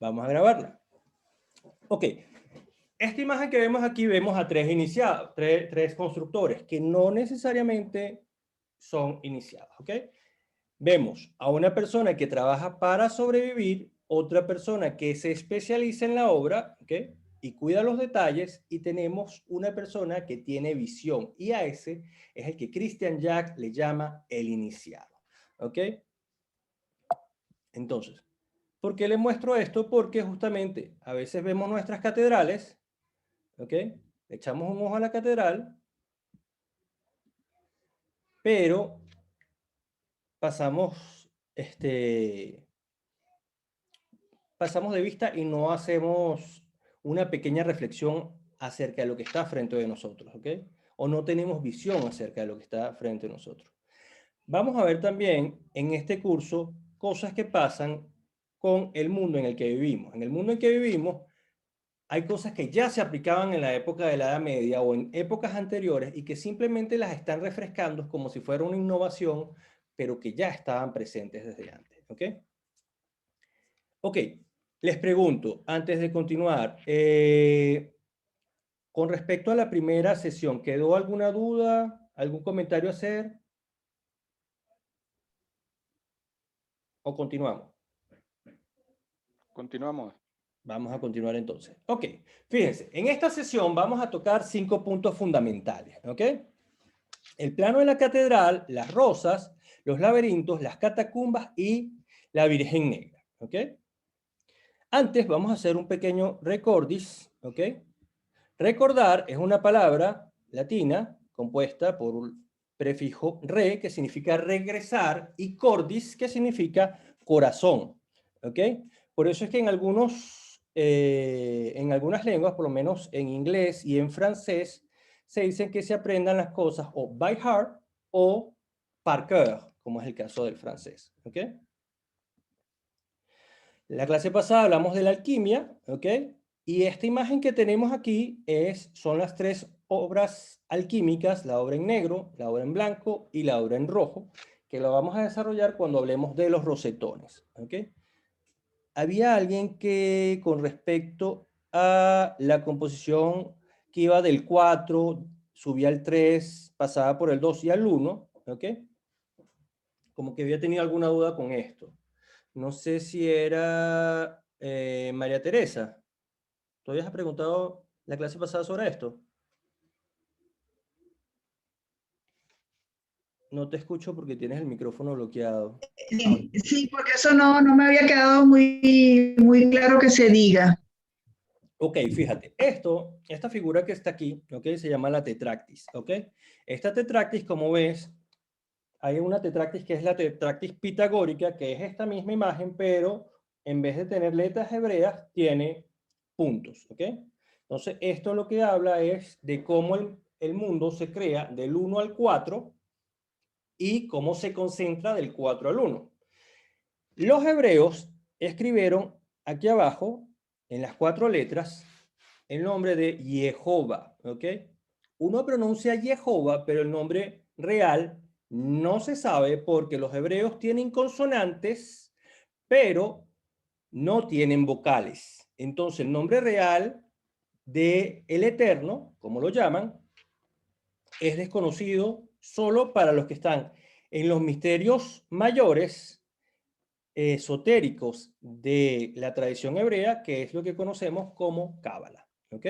Vamos a grabarla. Ok. Esta imagen que vemos aquí, vemos a tres constructores que no necesariamente son iniciados. ¿Ok? Vemos a una persona que trabaja para sobrevivir, otra persona que se especializa en la obra, ¿ok? Y cuida los detalles, y tenemos una persona que tiene visión, y a ese es el que Christian Jack le llama el iniciado. ¿Ok? Entonces, ¿por qué le muestro esto? Porque justamente a veces vemos nuestras catedrales, ¿ok? Le echamos un ojo a la catedral, pero pasamos, pasamos de vista y no hacemos una pequeña reflexión acerca de lo que está frente de nosotros, ¿ok? O no tenemos visión acerca de lo que está frente de nosotros. Vamos a ver también en este curso cosas que pasan con el mundo en el que vivimos. En el mundo en que vivimos hay cosas que ya se aplicaban en la época de la Edad Media o en épocas anteriores y que simplemente las están refrescando como si fuera una innovación, pero que ya estaban presentes desde antes, ¿ok? Ok, les pregunto, antes de continuar, con respecto a la primera sesión, ¿quedó alguna duda, algún comentario a hacer? ¿O continuamos? Continuamos. Vamos a continuar entonces. Ok, fíjense, en esta sesión vamos a tocar 5 puntos fundamentales, ¿ok? El plano de la catedral, las rosas, los laberintos, las catacumbas y la Virgen Negra, ¿ok? Antes vamos a hacer un pequeño recordis, ¿ok? Recordar es una palabra latina compuesta por un prefijo re, que significa regresar, y cordis, que significa corazón, ¿ok? Por eso es que en algunas lenguas, por lo menos en inglés y en francés, se dicen que se aprendan las cosas o by heart o par cœur, como es el caso del francés, ¿ok? La clase pasada hablamos de la alquimia, ¿ok? Y esta imagen que tenemos aquí son las tres obras alquímicas, la obra en negro, la obra en blanco y la obra en rojo, que lo vamos a desarrollar cuando hablemos de los rosetones, ¿ok? Había alguien que con respecto a la composición que iba del 4, subía al 3, pasaba por el 2 y al 1, ¿ok? Como que había tenido alguna duda con esto. No sé si era María Teresa. ¿Tú habías preguntado la clase pasada sobre esto? No te escucho porque tienes el micrófono bloqueado. Sí, porque eso no me había quedado muy claro que se diga. Ok, fíjate, esta figura que está aquí, ok, se llama la tetractis, ok. Esta tetractis, como ves, hay una tetractis que es la tetractis pitagórica, que es esta misma imagen, pero en vez de tener letras hebreas, tiene puntos, ok. Entonces, esto lo que habla es de cómo el mundo se crea del 1 al 4 y cómo se concentra del 4 al 1. Los hebreos escribieron aquí abajo, en las 4 letras, el nombre de Jehová, ¿ok? Uno pronuncia Jehová, pero el nombre real no se sabe porque los hebreos tienen consonantes, pero no tienen vocales. Entonces, el nombre real de el Eterno, como lo llaman, es desconocido solo para los que están en los misterios mayores esotéricos de la tradición hebrea, que es lo que conocemos como Cábala. ¿Ok?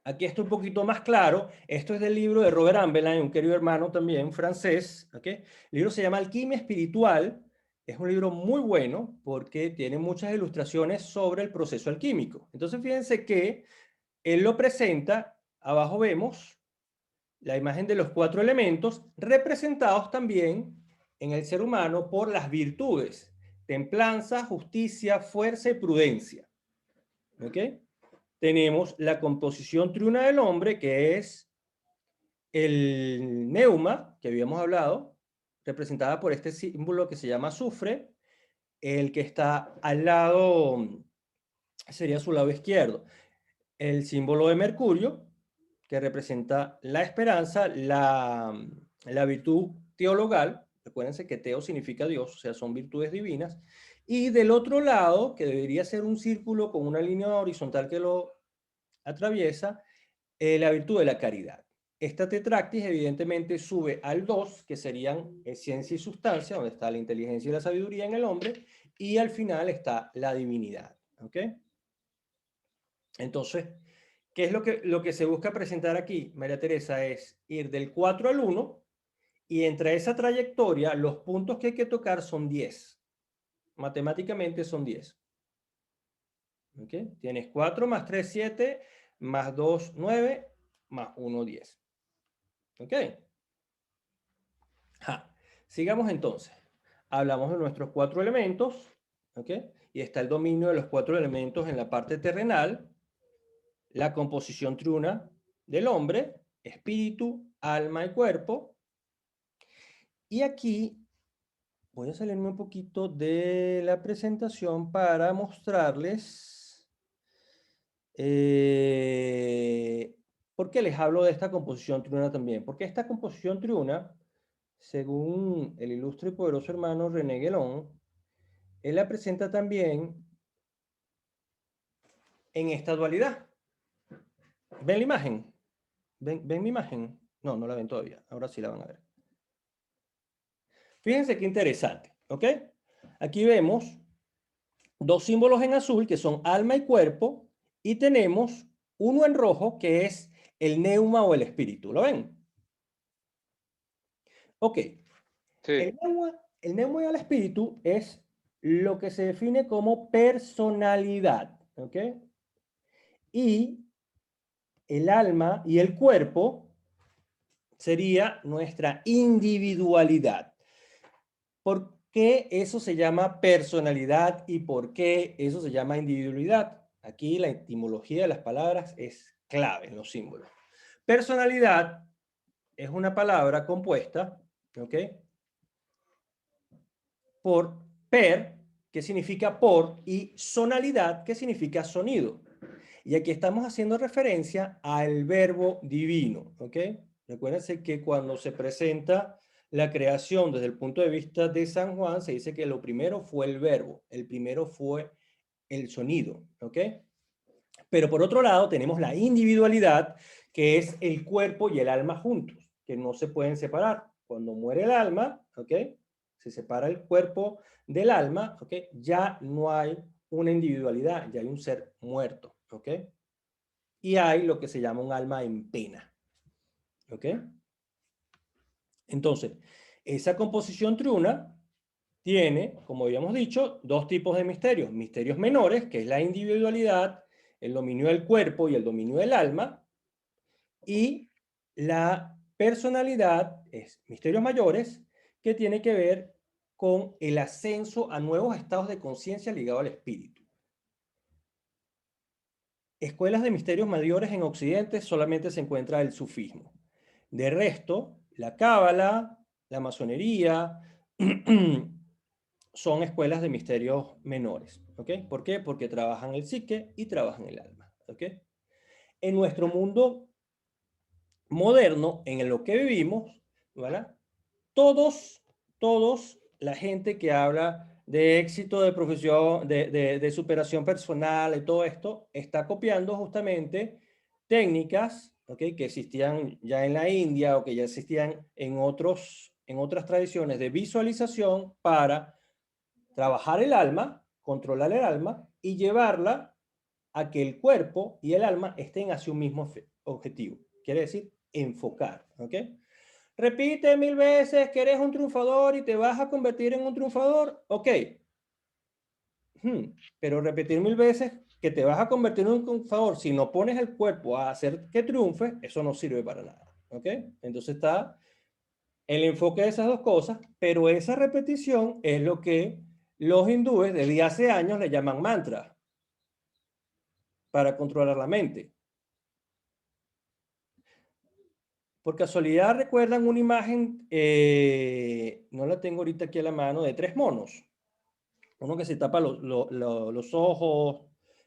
Aquí está un poquito más claro. Esto es del libro de Robert Ambelin, un querido hermano también francés. ¿Ok? El libro se llama Alquimia Espiritual. Es un libro muy bueno porque tiene muchas ilustraciones sobre el proceso alquímico. Entonces, fíjense que él lo presenta. Abajo vemos la imagen de los 4 elementos representados también en el ser humano por las virtudes: templanza, justicia, fuerza y prudencia. ¿Ok? Tenemos la composición triuna del hombre, que es el neuma, que habíamos hablado, representada por este símbolo que se llama azufre. El que está al lado sería su lado izquierdo. El símbolo de Mercurio, que representa la esperanza, la virtud teologal. Recuérdense que teo significa Dios, o sea, son virtudes divinas. Y del otro lado, que debería ser un círculo con una línea horizontal que lo atraviesa, la virtud de la caridad. Esta tetractis evidentemente sube al 2, que serían ciencia y sustancia, donde está la inteligencia y la sabiduría en el hombre, y al final está la divinidad. ¿Ok? Entonces, ¿qué es lo que se busca presentar aquí, María Teresa? Es ir del 4 al 1, y entre esa trayectoria, los puntos que hay que tocar son 10. Matemáticamente son 10. ¿Ok? Tienes 4 más 3, 7, más 2, 9, más 1, 10. ¿Ok? Ja. Sigamos entonces. Hablamos de nuestros 4 elementos. ¿Ok? Y está el dominio de los 4 elementos en la parte terrenal. La composición triuna del hombre, espíritu, alma y cuerpo. Y aquí voy a salirme un poquito de la presentación para mostrarles por qué les hablo de esta composición triuna también. Porque esta composición triuna, según el ilustre y poderoso hermano René Guélon, él la presenta también en esta dualidad. ¿Ven la imagen? ¿Ven mi imagen? No, no la ven todavía. Ahora sí la van a ver. Fíjense qué interesante, ¿ok? Aquí vemos dos símbolos en azul que son alma y cuerpo, y tenemos uno en rojo que es el neuma o el espíritu. ¿Lo ven? Ok. Sí. El neuma y el espíritu es lo que se define como personalidad, ¿ok? Y el alma y el cuerpo sería nuestra individualidad. ¿Por qué eso se llama personalidad y por qué eso se llama individualidad? Aquí la etimología de las palabras es clave en los símbolos. Personalidad es una palabra compuesta, ¿ok? Por per, que significa por, y sonalidad, que significa sonido. Y aquí estamos haciendo referencia al verbo divino, ¿ok? Recuérdense que cuando se presenta la creación desde el punto de vista de San Juan, se dice que lo primero fue el verbo, el primero fue el sonido, ¿ok? Pero por otro lado tenemos la individualidad, que es el cuerpo y el alma juntos, que no se pueden separar. Cuando muere el alma, ¿ok? Se separa el cuerpo del alma, ¿ok? Ya no hay una individualidad, ya hay un ser muerto, ¿ok? Y hay lo que se llama un alma en pena, ¿ok? Entonces, esa composición triuna tiene, como habíamos dicho, dos tipos de misterios. Misterios menores, que es la individualidad, el dominio del cuerpo y el dominio del alma. Y la personalidad es misterios mayores, que tiene que ver con el ascenso a nuevos estados de conciencia ligado al espíritu. Escuelas de misterios mayores en Occidente solamente se encuentra el sufismo. De resto, la cábala, la masonería, son escuelas de misterios menores. ¿Ok? ¿Por qué? Porque trabajan el psique y trabajan el alma. ¿Ok? En nuestro mundo moderno, en lo que vivimos, ¿verdad? Todos, la gente que habla de éxito de profesión, de superación personal y todo esto, está copiando justamente técnicas, ¿okay? Que existían ya en la India o que ya existían en otras tradiciones de visualización para trabajar el alma, controlar el alma y llevarla a que el cuerpo y el alma estén hacia un mismo objetivo. Quiere decir, enfocar, ¿ok? Repite 1000 veces que eres un triunfador y te vas a convertir en un triunfador, ok. Pero repetir 1000 veces que te vas a convertir en un triunfador, si no pones el cuerpo a hacer que triunfe, eso no sirve para nada, ¿ok? Entonces está el enfoque de esas dos cosas, pero esa repetición es lo que los hindúes desde hace años le llaman mantra para controlar la mente. Por casualidad recuerdan una imagen, no la tengo ahorita aquí a la mano, de 3 monos. Uno que se tapa los ojos,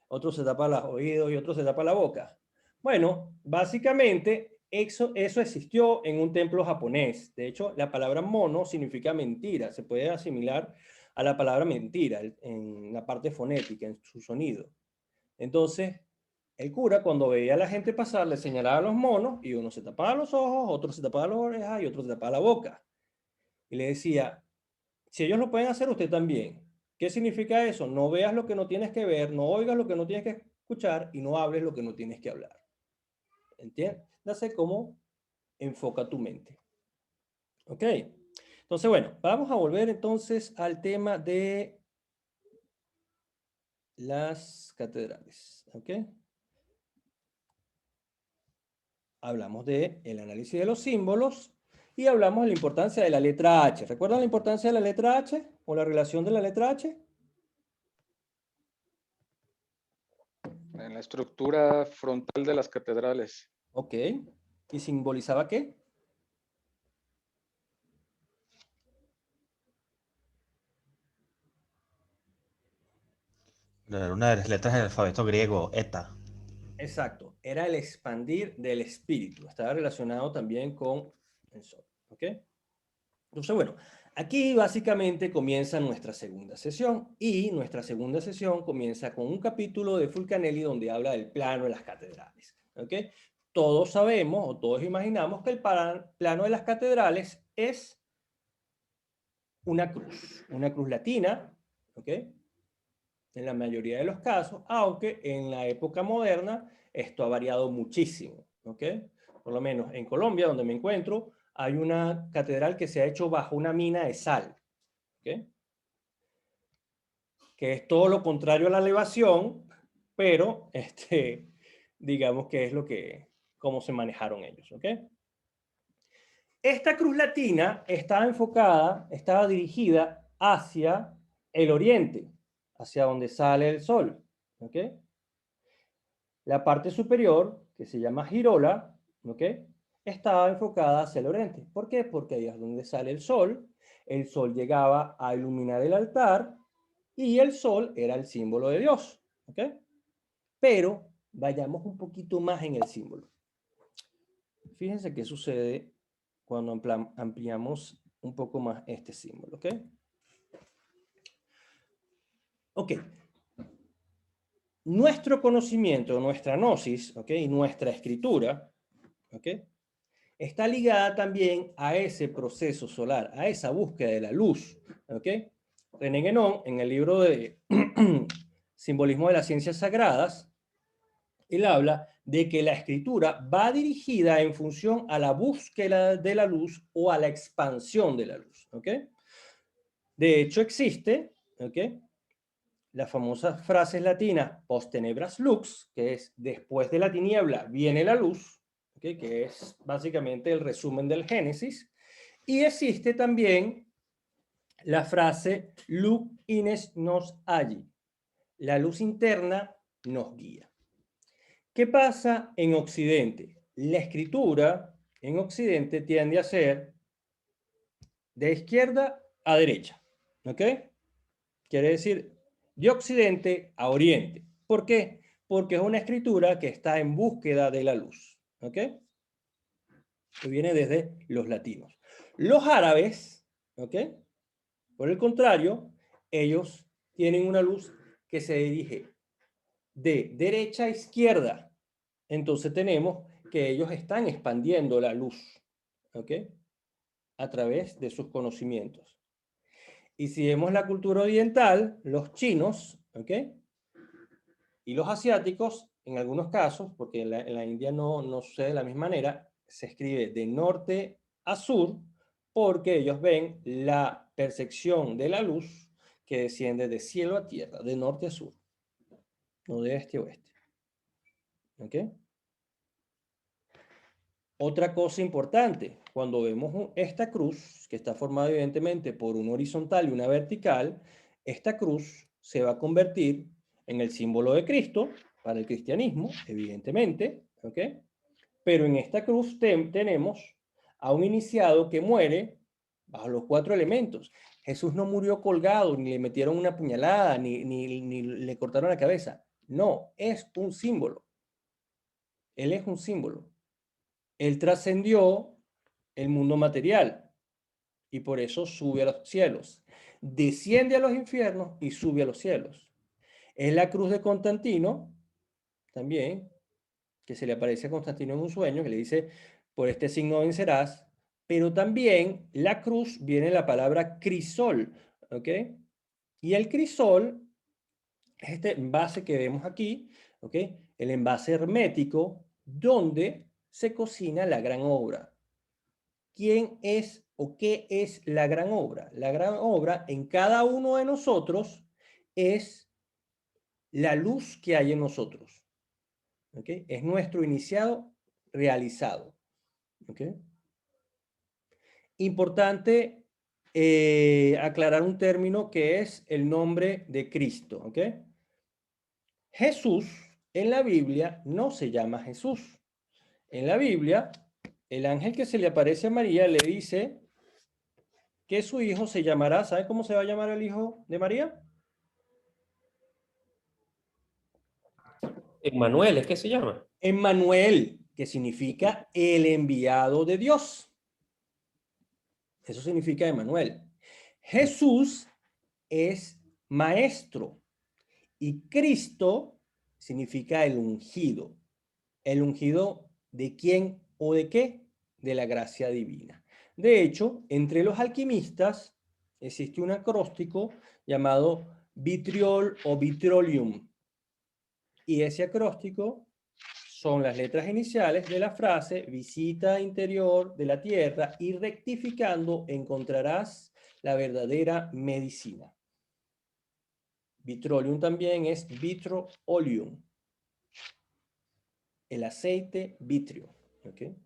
otro se tapa los oídos y otro se tapa la boca. Bueno, básicamente eso existió en un templo japonés. De hecho, la palabra mono significa mentira. Se puede asimilar a la palabra mentira en la parte fonética, en su sonido. Entonces, el cura cuando veía a la gente pasar le señalaba a los monos y uno se tapaba los ojos, otro se tapaba las orejas y otro se tapaba la boca. Y le decía, si ellos lo pueden hacer, usted también. ¿Qué significa eso? No veas lo que no tienes que ver, no oigas lo que no tienes que escuchar y no hables lo que no tienes que hablar. ¿Entiendes? Sé cómo enfoca tu mente. ¿Ok? Entonces, bueno, vamos a volver entonces al tema de las catedrales. ¿Ok? Hablamos del análisis de los símbolos y hablamos de la importancia de la letra H. ¿Recuerdan la importancia de la letra H o la relación de la letra H? En la estructura frontal de las catedrales. Ok. ¿Y simbolizaba qué? Una de las letras del alfabeto griego, eta. Exacto. Era el expandir del espíritu. Estaba relacionado también con el sol. ¿Ok? Entonces, bueno, aquí básicamente comienza nuestra segunda sesión y nuestra segunda sesión comienza con un capítulo de Fulcanelli donde habla del plano de las catedrales. ¿Ok? Todos sabemos o todos imaginamos que el plano de las catedrales es una cruz latina, ¿ok? En la mayoría de los casos, aunque en la época moderna esto ha variado muchísimo, ¿ok? Por lo menos en Colombia, donde me encuentro, hay una catedral que se ha hecho bajo una mina de sal, ¿ok? Que es todo lo contrario a la elevación, pero digamos que es cómo se manejaron ellos, ¿ok? Esta cruz latina estaba dirigida hacia el oriente, hacia donde sale el sol, ¿ok? La parte superior, que se llama girola, ¿ok? Estaba enfocada hacia el oriente. ¿Por qué? Porque ahí es donde sale el sol llegaba a iluminar el altar y el sol era el símbolo de Dios, ¿ok? Pero vayamos un poquito más en el símbolo. Fíjense qué sucede cuando ampliamos un poco más este símbolo, ¿ok? Ok. Nuestro conocimiento, nuestra gnosis, ¿ok? Y nuestra escritura, ¿ok? Está ligada también a ese proceso solar, a esa búsqueda de la luz, ¿ok? René Guénon, en el libro de Simbolismo de las Ciencias Sagradas, él habla de que la escritura va dirigida en función a la búsqueda de la luz o a la expansión de la luz, ¿ok? De hecho, existe, ¿ok? Las famosas frases latinas post tenebras lux, que es después de la tiniebla viene la luz, ¿okay? Que es básicamente el resumen del Génesis. Y existe también la frase lux ines nos aggi, la luz interna nos guía. ¿Qué pasa en Occidente? La escritura en Occidente tiende a ser de izquierda a derecha, ¿ok? Quiere decir de occidente a oriente. ¿Por qué? Porque es una escritura que está en búsqueda de la luz, ¿ok? Que viene desde los latinos. Los árabes, ¿ok? Por el contrario, ellos tienen una luz que se dirige de derecha a izquierda. Entonces tenemos que ellos están expandiendo la luz, ¿ok? A través de sus conocimientos. Y si vemos la cultura oriental, los chinos, ¿ok? Y los asiáticos, en algunos casos, porque en la India no sucede de la misma manera, se escribe de norte a sur, porque ellos ven la percepción de la luz que desciende de cielo a tierra, de norte a sur, no de este a oeste. ¿Ok? Otra cosa importante, cuando vemos esta cruz, que está formada evidentemente por un horizontal y una vertical, esta cruz se va a convertir en el símbolo de Cristo para el cristianismo, evidentemente, ¿ok? Pero en esta cruz tenemos a un iniciado que muere bajo los 4 elementos. Jesús no murió colgado, ni le metieron una puñalada, ni le cortaron la cabeza. No, es un símbolo. Él es un símbolo. Él trascendió el mundo material y por eso sube a los cielos. desciende a los infiernos y sube a los cielos. Es la cruz de Constantino, también, que se le aparece a Constantino en un sueño, que le dice, por este signo vencerás, pero también la cruz viene la palabra crisol, ¿ok? Y el crisol es este envase que vemos aquí, ¿ok? El envase hermético donde se cocina la gran obra. ¿Quién es o qué es la gran obra? La gran obra en cada uno de nosotros es la luz que hay en nosotros. ¿Ok? Es nuestro iniciado realizado. ¿Ok? Importante aclarar un término que es el nombre de Cristo. ¿Ok? Jesús en la Biblia no se llama Jesús. En la Biblia, el ángel que se le aparece a María le dice que su hijo se llamará, ¿sabe cómo se va a llamar el hijo de María? Emmanuel, ¿es que se llama? Emmanuel, que significa el enviado de Dios. Eso significa Emmanuel. Jesús es maestro y Cristo significa el ungido. ¿El ungido de quién o de qué? De la gracia divina. De hecho, entre los alquimistas existe un acróstico llamado vitriol o vitrolium. Y ese acróstico son las letras iniciales de la frase visita interior de la tierra y rectificando encontrarás la verdadera medicina. Vitrolium también es vitroolium. El aceite vitrio. ¿Okay?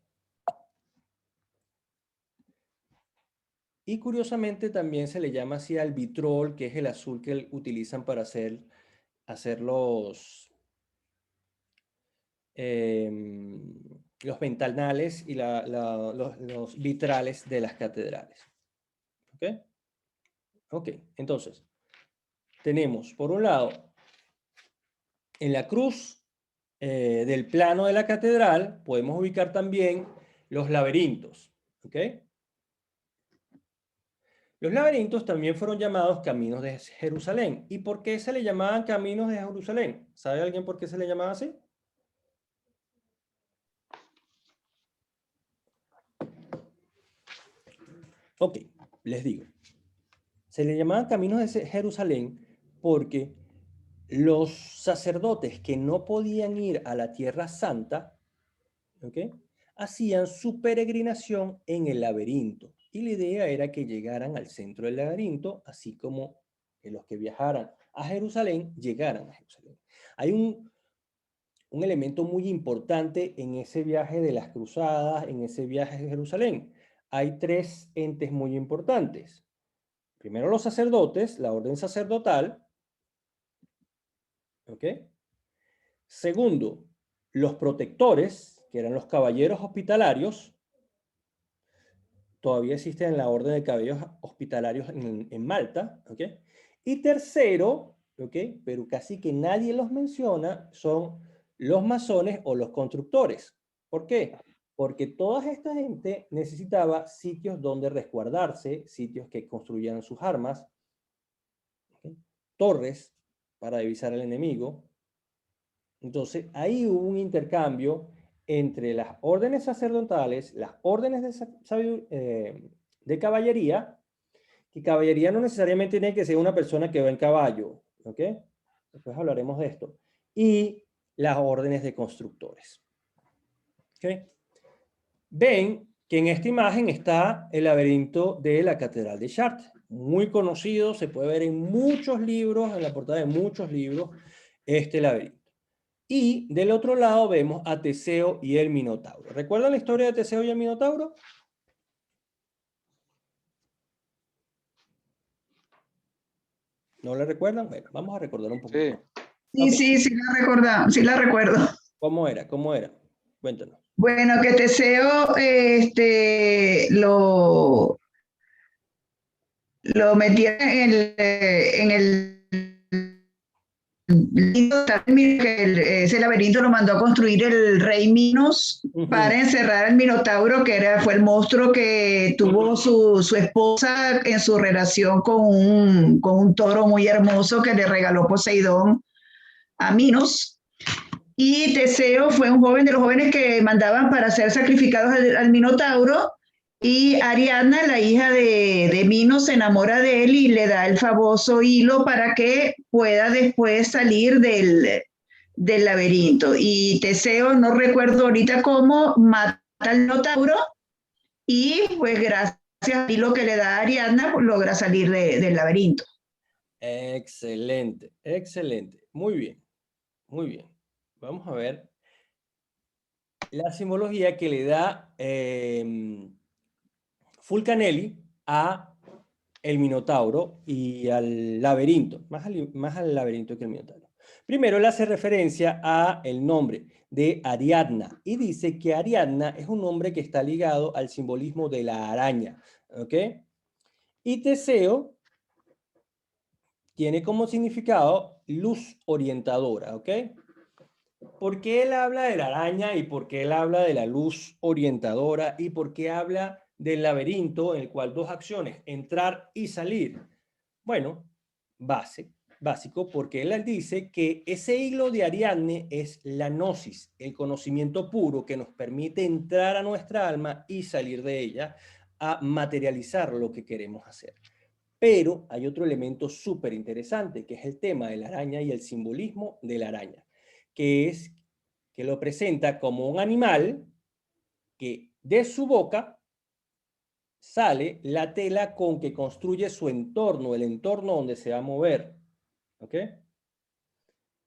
Y curiosamente también se le llama así al vitrol, que es el azul que utilizan para hacer los ventanales y los vitrales de las catedrales. ¿Ok? Ok, entonces, tenemos por un lado, en la cruz del plano de la catedral, podemos ubicar también los laberintos. ¿Ok? Los laberintos también fueron llamados caminos de Jerusalén. ¿Y por qué se le llamaban caminos de Jerusalén? ¿Sabe alguien por qué se le llamaba así? Ok, les digo. Se le llamaban caminos de Jerusalén porque los sacerdotes que no podían ir a la Tierra Santa, ¿ok?, hacían su peregrinación en el laberinto. Y la idea era que llegaran al centro del laberinto, así como que los que viajaran a Jerusalén llegaran a Jerusalén. Hay un elemento muy importante en ese viaje de las cruzadas, en ese viaje de Jerusalén. Hay tres entes muy importantes. Primero los sacerdotes, la orden sacerdotal. ¿Ok? Segundo, los protectores, que eran los caballeros hospitalarios. Todavía existen en la orden de caballeros hospitalarios en Malta. ¿Ok? Y tercero, ¿ok?, pero casi que nadie los menciona, son los masones o los constructores. ¿Por qué? Porque toda esta gente necesitaba sitios donde resguardarse, sitios que construyeran sus armas, ¿ok?, torres para divisar al enemigo. Entonces, ahí hubo un intercambio entre las órdenes sacerdotales, las órdenes de caballería, que caballería no necesariamente tiene que ser una persona que va en caballo, ¿ok? Después hablaremos de esto. Y las órdenes de constructores. ¿Ok? Ven que en esta imagen está el laberinto de la Catedral de Chartres. Muy conocido, se puede ver en muchos libros, en la portada de muchos libros, este laberinto. Y del otro lado vemos a Teseo y el Minotauro. ¿Recuerdan la historia de Teseo y el Minotauro? ¿No la recuerdan? Bueno, vamos a recordar un poquito. Sí. Sí, Ok. sí la recordamos, sí la recuerdo. ¿Cómo era? ¿Cómo era? Cuéntanos. Bueno, que Teseo lo metía en el ese laberinto lo mandó a construir el rey Minos para encerrar al Minotauro, fue el monstruo que tuvo su esposa en su relación con un toro muy hermoso que le regaló Poseidón a Minos. Y Teseo fue un joven de los jóvenes que mandaban para ser sacrificados al Minotauro, y Ariadna, la hija de Minos, se enamora de él y le da el famoso hilo para que pueda después salir del laberinto. Y Teseo, no recuerdo ahorita cómo, mata al Minotauro y pues gracias al hilo que le da Ariadna pues, logra salir del laberinto. Excelente, excelente. Muy bien, muy bien. Vamos a ver la simbología que le da Fulcanelli a el Minotauro y al laberinto, más al laberinto que el Minotauro. Primero, él hace referencia a el nombre de Ariadna y dice que Ariadna es un nombre que está ligado al simbolismo de la araña, ¿ok? Y Teseo tiene como significado luz orientadora, ¿ok? ¿Por qué él habla de la araña y por qué él habla de la luz orientadora y por qué habla del laberinto en el cual dos acciones, entrar y salir? Bueno, básico, porque él dice que ese hilo de Ariadne es la gnosis, el conocimiento puro que nos permite entrar a nuestra alma y salir de ella a materializar lo que queremos hacer. Pero hay otro elemento súper interesante, que es el tema de la araña y el simbolismo de la araña, que lo presenta como un animal que de su boca sale la tela con que construye su entorno, el entorno donde se va a mover. ¿Ok?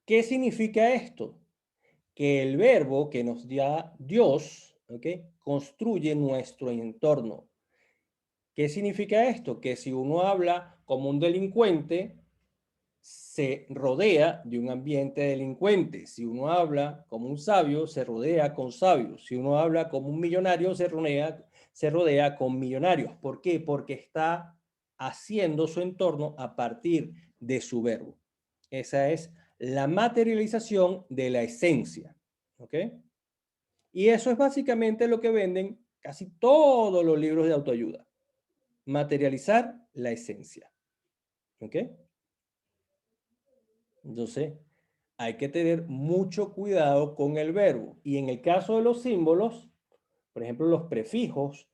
¿Qué significa esto? Que el verbo que nos da Dios, ¿ok?, construye nuestro entorno. ¿Qué significa esto? Que si uno habla como un delincuente, se rodea de un ambiente delincuente. Si uno habla como un sabio, se rodea con sabios. Si uno habla como un millonario, se rodea con millonarios. ¿Por qué? Porque está haciendo su entorno a partir de su verbo. Esa es la materialización de la esencia. ¿Ok? Y eso es básicamente lo que venden casi todos los libros de autoayuda. Materializar la esencia. ¿Ok? Entonces, hay que tener mucho cuidado con el verbo. Y en el caso de los símbolos, por ejemplo, los prefijos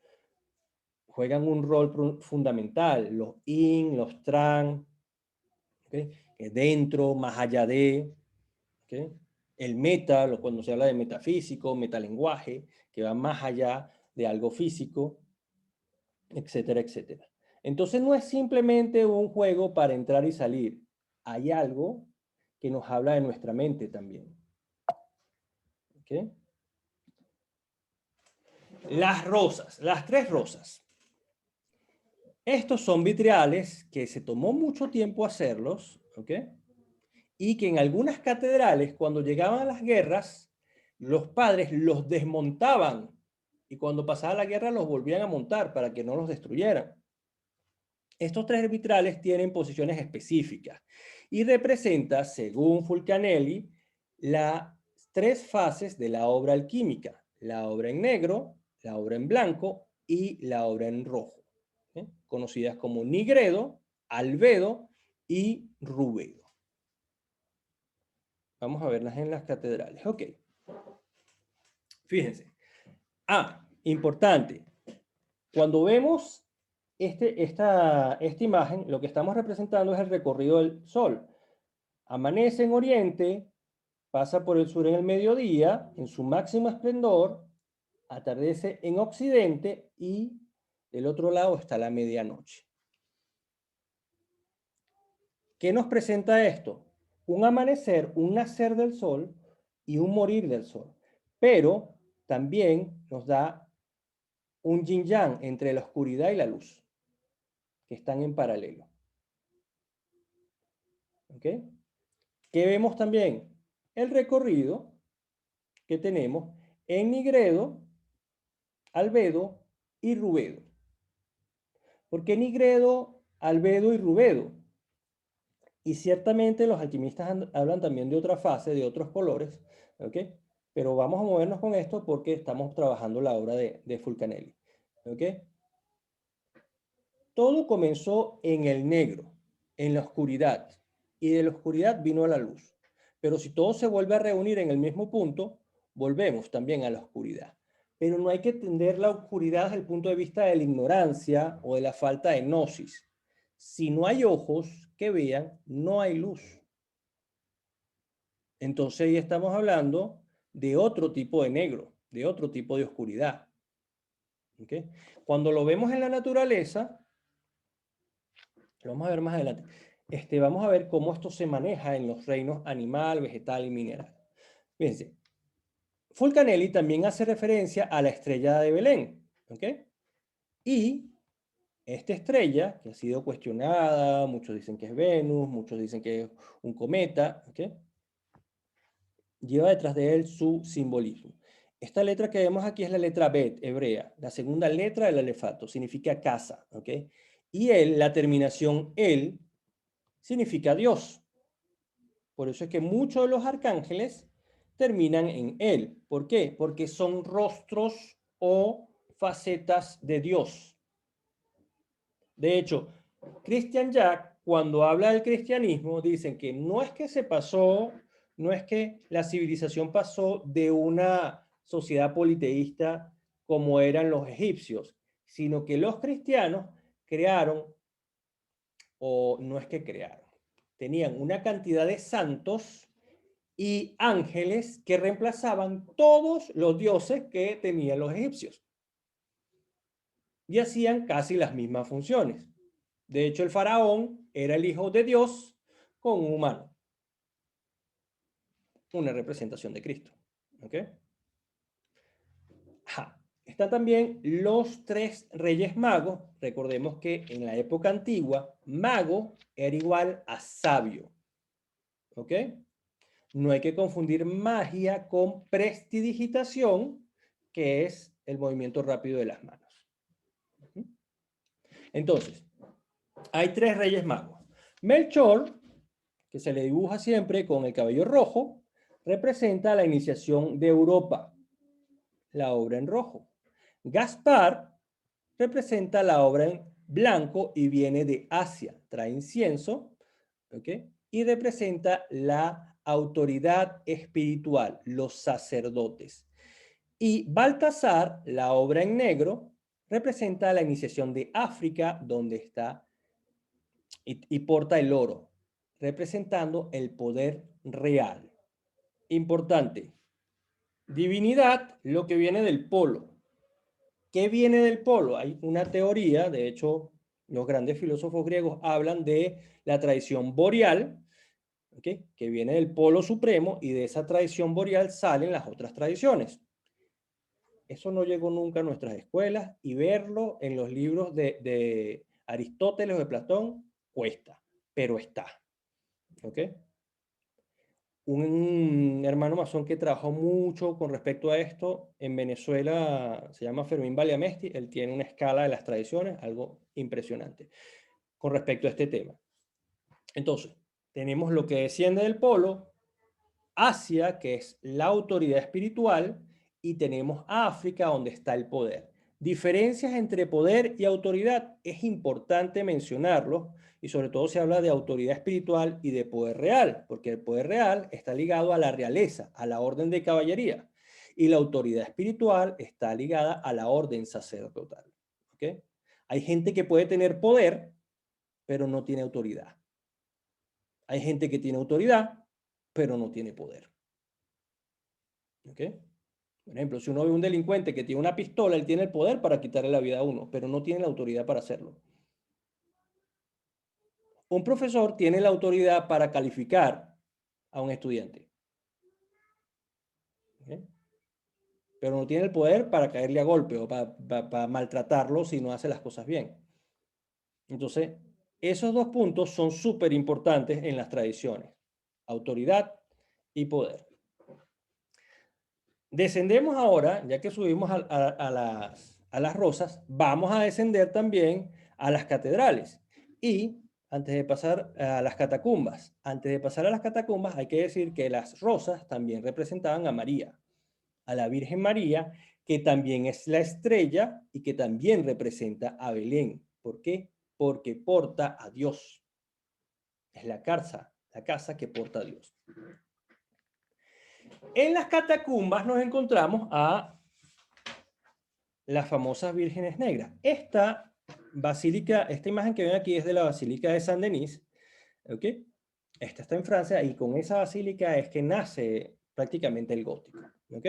juegan un rol fundamental. Los in, los tran, ¿okay?, dentro, más allá de. ¿Okay? El meta, cuando se habla de metafísico, metalenguaje, que va más allá de algo físico, etcétera, etcétera. Entonces no es simplemente un juego para entrar y salir. Hay algo que nos habla de nuestra mente también. ¿Okay? Las rosas, las tres rosas. Estos son vitrales que se tomó mucho tiempo hacerlos, ¿ok? Y que en algunas catedrales, cuando llegaban las guerras, los padres los desmontaban y cuando pasaba la guerra los volvían a montar para que no los destruyeran. Estos tres vitrales tienen posiciones específicas y representa, según Fulcanelli, las tres fases de la obra alquímica: la obra en negro, la obra en blanco y la obra en rojo, conocidas como nigredo, albedo y rubedo. Vamos a verlas en las catedrales. Ok. Fíjense. Importante. Cuando vemos esta imagen, lo que estamos representando es el recorrido del Sol. Amanece en Oriente, pasa por el sur en el mediodía, en su máximo esplendor, atardece en Occidente y del otro lado está la medianoche. ¿Qué nos presenta esto? Un amanecer, un nacer del Sol y un morir del Sol. Pero también nos da un yin-yang entre la oscuridad y la luz, que están en paralelo. ¿Ok? ¿Qué vemos también? El recorrido que tenemos en nigredo, albedo y rubedo. ¿Por qué nigredo, albedo y rubedo? Y ciertamente los alquimistas hablan también de otra fase, de otros colores, ¿ok? Pero vamos a movernos con esto porque estamos trabajando la obra de Fulcanelli, ¿ok? Todo comenzó en el negro, en la oscuridad, y de la oscuridad vino a la luz. Pero si todo se vuelve a reunir en el mismo punto, volvemos también a la oscuridad. Pero no hay que entender la oscuridad desde el punto de vista de la ignorancia o de la falta de gnosis. Si no hay ojos que vean, no hay luz. Entonces ahí estamos hablando de otro tipo de negro, de otro tipo de oscuridad. ¿Okay? Cuando lo vemos en la naturaleza, lo vamos a ver más adelante, vamos a ver cómo esto se maneja en los reinos animal, vegetal y mineral. Fíjense, Fulcanelli también hace referencia a la estrella de Belén. ¿Okay? Y esta estrella, que ha sido cuestionada, muchos dicen que es Venus, muchos dicen que es un cometa, ¿okay? Lleva detrás de él su simbolismo. Esta letra que vemos aquí es la letra Bet, hebrea, la segunda letra del alefato, significa casa, ¿ok? Y la terminación el, significa Dios. Por eso es que muchos de los arcángeles terminan en él. ¿Por qué? Porque son rostros o facetas de Dios. De hecho, Christian Jack, cuando habla del cristianismo, dicen que no es que se pasó, no es que la civilización pasó de una sociedad politeísta como eran los egipcios, sino que los cristianos crearon, o no es que crearon, tenían una cantidad de santos y ángeles que reemplazaban todos los dioses que tenían los egipcios. Y hacían casi las mismas funciones. De hecho, el faraón era el hijo de Dios con un humano. Una representación de Cristo. ¿Ok? Están también los 3 reyes magos. Recordemos que en la época antigua, mago era igual a sabio. ¿Ok? No hay que confundir magia con prestidigitación, que es el movimiento rápido de las manos. Entonces, hay 3 reyes magos. Melchor, que se le dibuja siempre con el cabello rojo, representa la iniciación de Europa, la obra en rojo. Gaspar representa la obra en blanco y viene de Asia, trae incienso, ¿ok? Y representa la autoridad espiritual, los sacerdotes. Y Baltasar, la obra en negro, representa la iniciación de África, donde está y porta el oro, representando el poder real. Importante. Divinidad, lo que viene del polo. ¿Qué viene del polo? Hay una teoría, de hecho, los grandes filósofos griegos hablan de la tradición boreal, ¿okay? Que viene del polo supremo, y de esa tradición boreal salen las otras tradiciones. Eso no llegó nunca a nuestras escuelas, y verlo en los libros de Aristóteles o de Platón cuesta, pero está. ¿Ok? Un hermano masón que trabajó mucho con respecto a esto en Venezuela se llama Fermín Valiamesti. Él tiene una escala de las tradiciones, algo impresionante con respecto a este tema. Entonces, tenemos lo que desciende del polo, Asia, que es la autoridad espiritual, y tenemos África, donde está el poder. Diferencias entre poder y autoridad es importante mencionarlo, y sobre todo se habla de autoridad espiritual y de poder real, porque el poder real está ligado a la realeza, a la orden de caballería, y la autoridad espiritual está ligada a la orden sacerdotal. ¿Okay? Hay gente que puede tener poder, pero no tiene autoridad. Hay gente que tiene autoridad, pero no tiene poder. ¿Ok? Por ejemplo, si uno ve un delincuente que tiene una pistola, él tiene el poder para quitarle la vida a uno, pero no tiene la autoridad para hacerlo. Un profesor tiene la autoridad para calificar a un estudiante, ¿ok? Pero no tiene el poder para caerle a golpe o para maltratarlo si no hace las cosas bien. Entonces, esos 2 puntos son súper importantes en las tradiciones: autoridad y poder. Descendemos ahora, ya que subimos a las rosas, vamos a descender también a las catedrales. Y antes de pasar a las catacumbas. Antes de pasar a las catacumbas, hay que decir que las rosas también representaban a María, a la Virgen María, que también es la estrella y que también representa a Belén. ¿Por qué? Porque porta a Dios. Es la casa que porta a Dios. En las catacumbas nos encontramos a las famosas vírgenes negras. Esta basílica, esta imagen que ven aquí es de la Basílica de Saint-Denis, ¿ok? Esta está en Francia y con esa basílica es que nace prácticamente el gótico, ¿ok?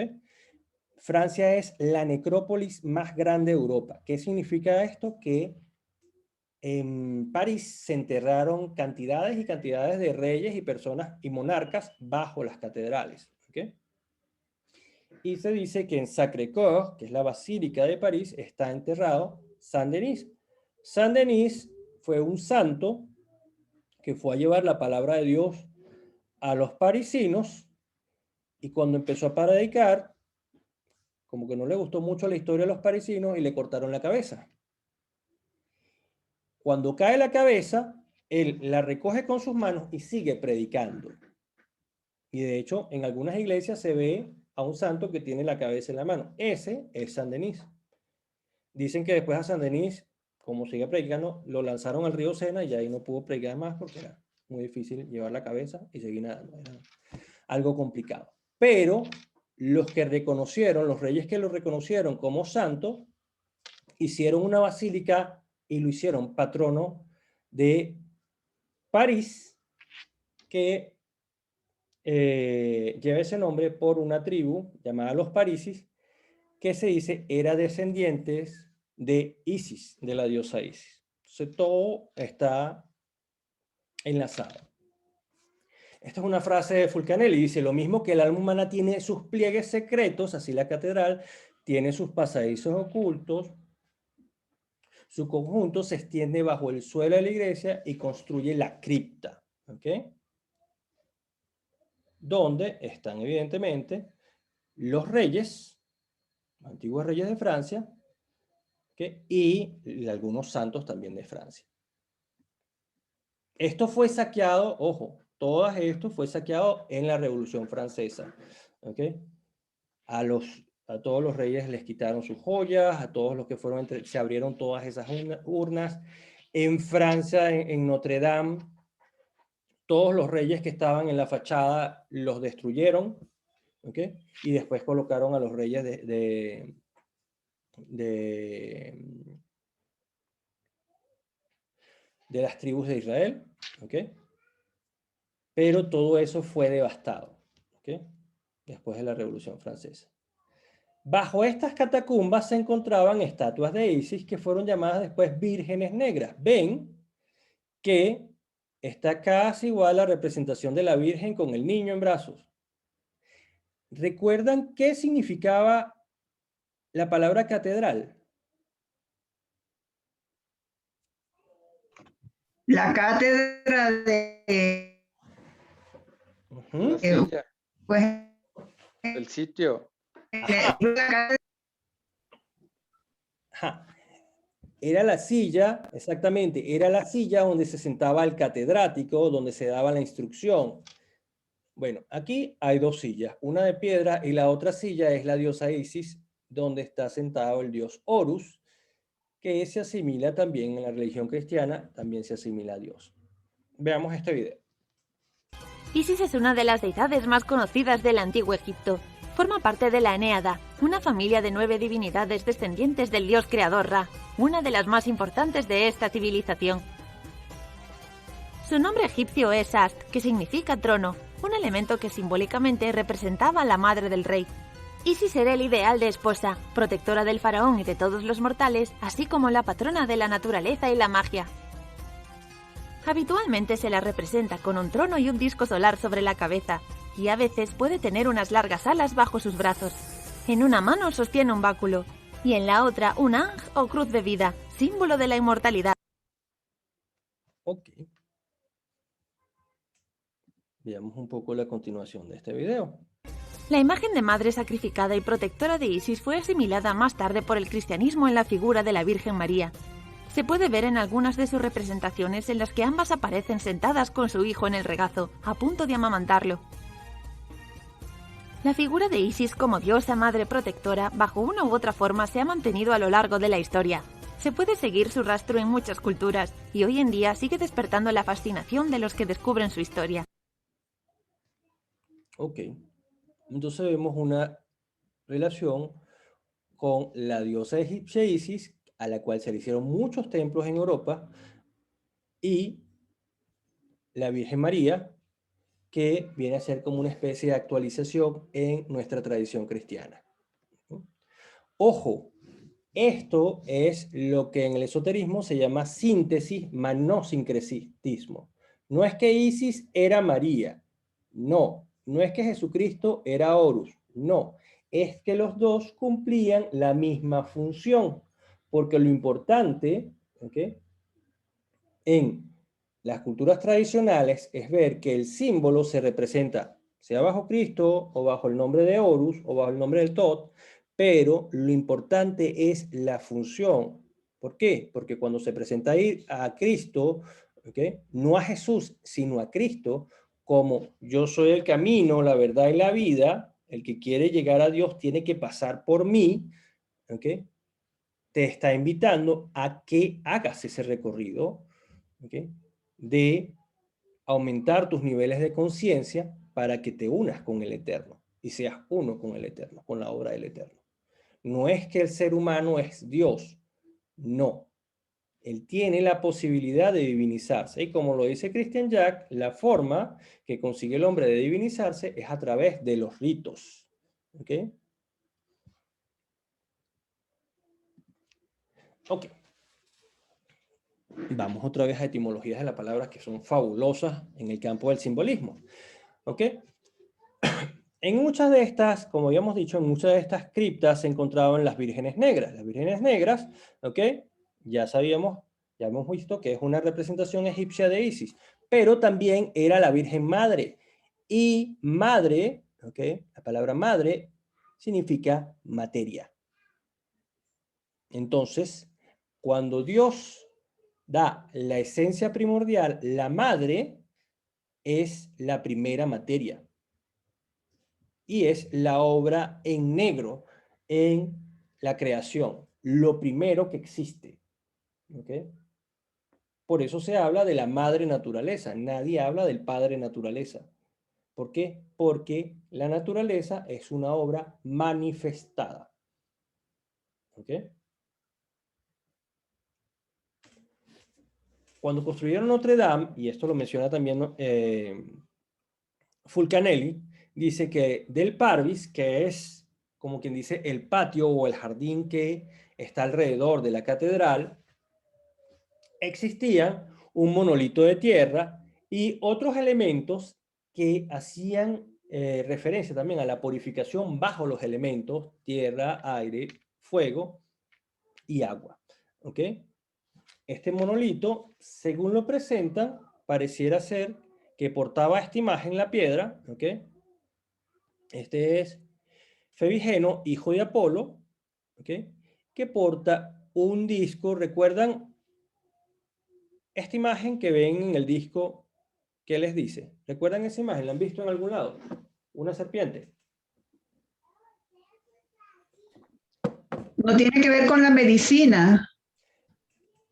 Francia es la necrópolis más grande de Europa. ¿Qué significa esto? Que en París se enterraron cantidades y cantidades de reyes y personas y monarcas bajo las catedrales, ¿ok? Y se dice que en Sacré-Cœur, que es la Basílica de París, está enterrado Saint-Denis. Saint-Denis fue un santo que fue a llevar la palabra de Dios a los parisinos y cuando empezó a predicar, como que no le gustó mucho la historia de los parisinos y le cortaron la cabeza. Cuando cae la cabeza, él la recoge con sus manos y sigue predicando. Y de hecho, en algunas iglesias se ve a un santo que tiene la cabeza en la mano. Ese es Saint-Denis. Dicen que después a Saint-Denis, como sigue predicando, lo lanzaron al río Sena y ahí no pudo predicar más porque era muy difícil llevar la cabeza y seguir nadando. Era algo complicado. Pero los que reconocieron, los reyes que lo reconocieron como santo, hicieron una basílica y lo hicieron patrono de París, que lleva ese nombre por una tribu llamada los Parisis, que se dice era descendientes de Isis, de la diosa Isis. Entonces todo está enlazado. Esta es una frase de Fulcanelli, dice, lo mismo que el alma humana tiene sus pliegues secretos, así la catedral tiene sus pasadizos ocultos, su conjunto se extiende bajo el suelo de la iglesia y construye la cripta, ¿ok? Donde están evidentemente los reyes, los antiguos reyes de Francia, ¿okay? Y algunos santos también de Francia. Esto fue saqueado, ojo, todo esto fue saqueado en la Revolución Francesa, ¿ok? A todos los reyes les quitaron sus joyas, a todos los que fueron, se abrieron todas esas urnas. En Francia, en Notre Dame, todos los reyes que estaban en la fachada los destruyeron, ¿ok? Y después colocaron a los reyes de las tribus de Israel, ¿ok? Pero todo eso fue devastado, ¿ok? Después de la Revolución Francesa. Bajo estas catacumbas se encontraban estatuas de Isis que fueron llamadas después vírgenes negras. Ven que está casi igual la representación de la Virgen con el niño en brazos. ¿Recuerdan qué significaba la palabra catedral? La cátedra de... La silla, pues, el sitio. Ajá. Era la silla, exactamente, era la silla donde se sentaba el catedrático, donde se daba la instrucción. Bueno, aquí hay dos sillas, una de piedra y la otra silla es la diosa Isis, donde está sentado el dios Horus, que se asimila también en la religión cristiana, también se asimila a Dios. Veamos este video. Isis es una de las deidades más conocidas del antiguo Egipto. Forma parte de la Eneada, una familia de 9 divinidades descendientes del dios creador Ra, una de las más importantes de esta civilización. Su nombre egipcio es Ast, que significa trono, un elemento que simbólicamente representaba a la madre del rey. Isis era el ideal de esposa, protectora del faraón y de todos los mortales, así como la patrona de la naturaleza y la magia. Habitualmente se la representa con un trono y un disco solar sobre la cabeza, y a veces puede tener unas largas alas bajo sus brazos. En una mano sostiene un báculo, y en la otra un ángel o cruz de vida, símbolo de la inmortalidad. Ok. Veamos un poco la continuación de este video. La imagen de madre sacrificada y protectora de Isis fue asimilada más tarde por el cristianismo en la figura de la Virgen María. Se puede ver en algunas de sus representaciones en las que ambas aparecen sentadas con su hijo en el regazo, a punto de amamantarlo. La figura de Isis como diosa madre protectora, bajo una u otra forma, se ha mantenido a lo largo de la historia. Se puede seguir su rastro en muchas culturas, y hoy en día sigue despertando la fascinación de los que descubren su historia. Ok, entonces vemos una relación con la diosa egipcia Isis, a la cual se le hicieron muchos templos en Europa, y la Virgen María, que viene a ser como una especie de actualización en nuestra tradición cristiana. Ojo, esto es lo que en el esoterismo se llama síntesis, más no sincretismo. No es que Isis era María, no. No es que Jesucristo era Horus, no. Es que los dos cumplían la misma función, porque lo importante, ¿okay?, en las culturas tradicionales es ver que el símbolo se representa, sea bajo Cristo, o bajo el nombre de Horus, o bajo el nombre del Tot, pero lo importante es la función. ¿Por qué? Porque cuando se presenta a Cristo, ¿okay?, no a Jesús, sino a Cristo, como yo soy el camino, la verdad y la vida, el que quiere llegar a Dios tiene que pasar por mí, ¿okay?, te está invitando a que hagas ese recorrido, ¿okay?, de aumentar tus niveles de conciencia para que te unas con el Eterno y seas uno con el Eterno, con la obra del Eterno. No es que el ser humano es Dios, no. Él tiene la posibilidad de divinizarse y, como lo dice Christian Jack, la forma que consigue el hombre de divinizarse es a través de los ritos. ¿Ok? Ok. Vamos otra vez a etimologías de las palabras que son fabulosas en el campo del simbolismo. ¿Ok? En muchas de estas, como habíamos dicho, en muchas de estas criptas se encontraban las vírgenes negras. Las vírgenes negras, ¿ok?, ya sabíamos, ya hemos visto que es una representación egipcia de Isis, pero también era la Virgen Madre. Y madre, ¿ok?, la palabra madre significa materia. Entonces, cuando Dios da la esencia primordial, la madre es la primera materia. Y es la obra en negro en la creación, lo primero que existe. ¿Okay? Por eso se habla de la madre naturaleza, nadie habla del padre naturaleza. ¿Por qué? Porque la naturaleza es una obra manifestada. ¿Okay? Cuando construyeron Notre Dame, y esto lo menciona también Fulcanelli, dice que del Parvis, que es como quien dice el patio o el jardín que está alrededor de la catedral, existía un monolito de tierra y otros elementos que hacían referencia también a la purificación bajo los elementos tierra, aire, fuego y agua. ¿Ok? Este monolito, según lo presentan, pareciera ser que portaba esta imagen en la piedra. ¿Ok? Este es Febigeno, hijo de Apolo, ¿okay?, que porta un disco. ¿Recuerdan esta imagen que ven en el disco? ¿Qué les dice? ¿Recuerdan esa imagen? ¿La han visto en algún lado? Una serpiente. No tiene que ver con la medicina.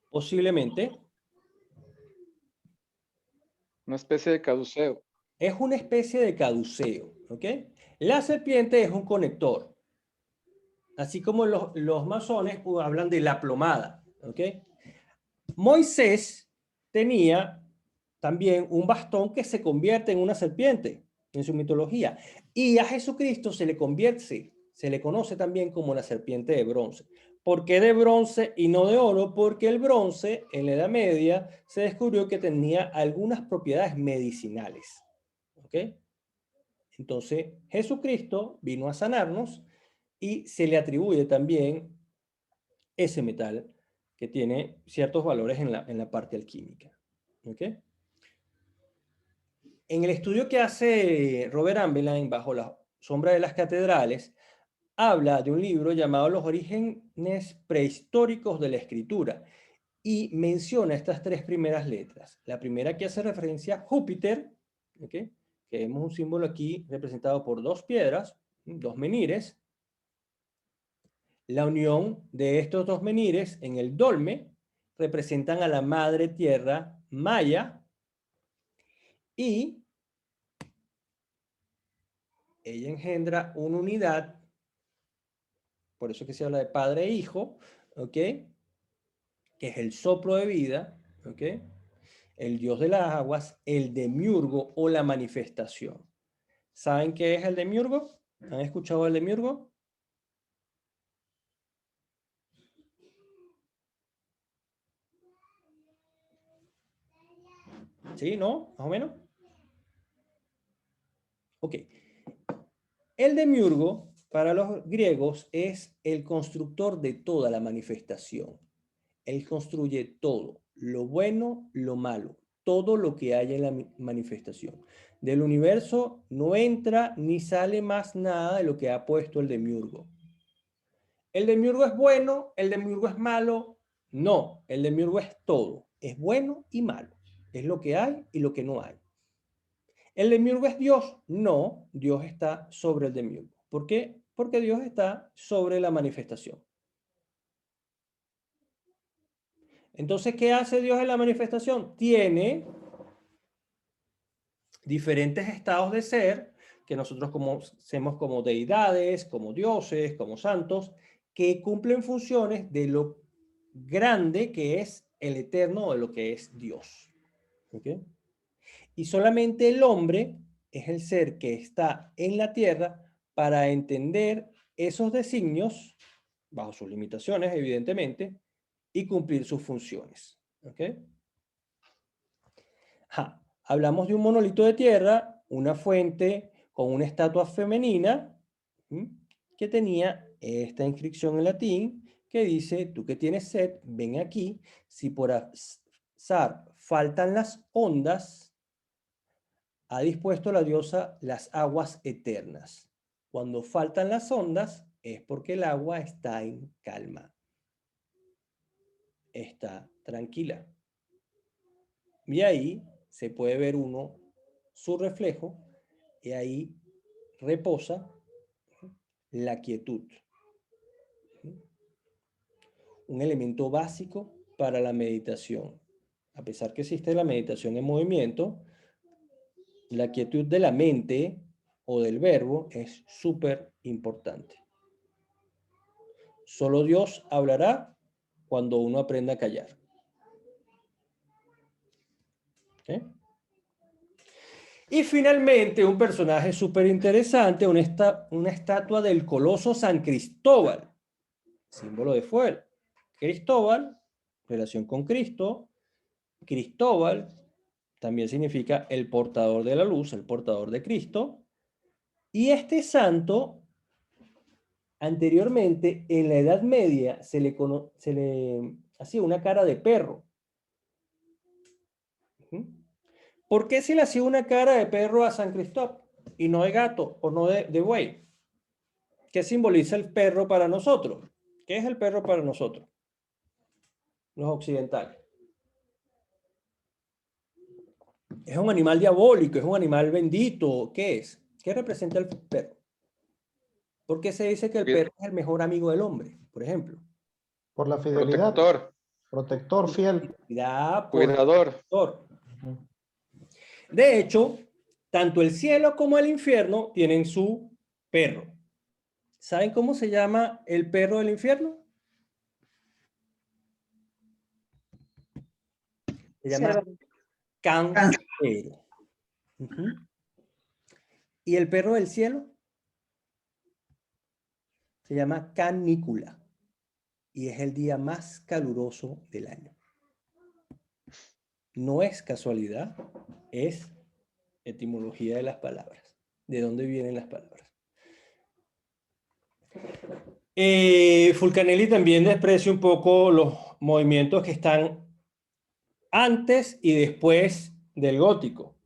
Posiblemente. Una especie de caduceo. Es una especie de caduceo. ¿Ok? La serpiente es un conector. Así como los masones hablan de la plomada. ¿Ok? Moisés tenía también un bastón que se convierte en una serpiente en su mitología. Y a Jesucristo se le convierte, se le conoce también como la serpiente de bronce. ¿Por qué de bronce y no de oro? Porque el bronce en la Edad Media se descubrió que tenía algunas propiedades medicinales. ¿Ok? Entonces Jesucristo vino a sanarnos y se le atribuye también ese metal que tiene ciertos valores en la parte alquímica. ¿Ok? En el estudio que hace Robert Ambelin bajo la sombra de las catedrales, habla de un libro llamado Los orígenes prehistóricos de la escritura. y menciona estas tres primeras letras. La primera que hace referencia a Júpiter, ¿okay? Que vemos un símbolo aquí representado por dos piedras, dos menires. La unión de estos dos menires en el dolme representan a la madre tierra Maya, y ella engendra una unidad, por eso que se habla de padre e hijo, ¿ok? Que es el soplo de vida, ¿ok? El dios de las aguas, el demiurgo o la manifestación. ¿Saben qué es el demiurgo? ¿Han escuchado el demiurgo? ¿Sí? ¿No? ¿Más o menos? Ok. El demiurgo, para los griegos, es el constructor de toda la manifestación. Él construye todo, lo bueno, lo malo, todo lo que haya en la manifestación. Del universo no entra ni sale más nada de lo que ha puesto el demiurgo. ¿El demiurgo es bueno? ¿El demiurgo es malo? No, el demiurgo es todo. Es bueno y malo. Es lo que hay y lo que no hay. ¿El demiurgo es Dios? No, Dios está sobre el demiurgo. ¿Por qué? Porque Dios está sobre la manifestación. Entonces, ¿qué hace Dios en la manifestación? Tiene diferentes estados de ser que nosotros conocemos como deidades, como dioses, como santos, que cumplen funciones de lo grande que es el eterno o de lo que es Dios. ¿Okay? Y solamente el hombre es el ser que está en la tierra para entender esos designios, bajo sus limitaciones, evidentemente, y cumplir sus funciones. ¿Ok? Hablamos de un monolito de tierra, una fuente con una estatua femenina, que tenía esta inscripción en latín, que dice: tú que tienes sed, ven aquí, si por azar faltan las ondas, ha dispuesto la diosa las aguas eternas. Cuando faltan las ondas, es porque el agua está en calma. Está tranquila. Y ahí se puede ver uno su reflejo, y ahí reposa la quietud. Un elemento básico para la meditación. A pesar que existe la meditación en movimiento, la quietud de la mente o del verbo es súper importante. Solo Dios hablará cuando uno aprenda a callar. ¿Okay? Y finalmente, un personaje súper interesante, una estatua del coloso San Cristóbal, símbolo de fuego. Cristóbal, relación con Cristo. Cristóbal también significa el portador de la luz, el portador de Cristo. Y este santo, anteriormente, en la Edad Media, se le hacía una cara de perro. ¿Por qué se le hacía una cara de perro a San Cristóbal y no de gato o no de buey? ¿Qué simboliza el perro para nosotros? ¿Qué es el perro para nosotros, los occidentales? ¿Es un animal diabólico? ¿Es un animal bendito? ¿Qué es? ¿Qué representa el perro? ¿Por qué se dice que el perro es el mejor amigo del hombre, por ejemplo? Por la fidelidad. Protector. Protector fiel. Cuidador. Protector. De hecho, tanto el cielo como el infierno tienen su perro. ¿Saben cómo se llama el perro del infierno? Se llama Cancerbero. ¿Y el perro del cielo? Se llama Canícula. Y es el día más caluroso del año. No es casualidad, es etimología de las palabras. ¿De dónde vienen las palabras? Fulcanelli también desprecia un poco los movimientos que están antes y después del gótico.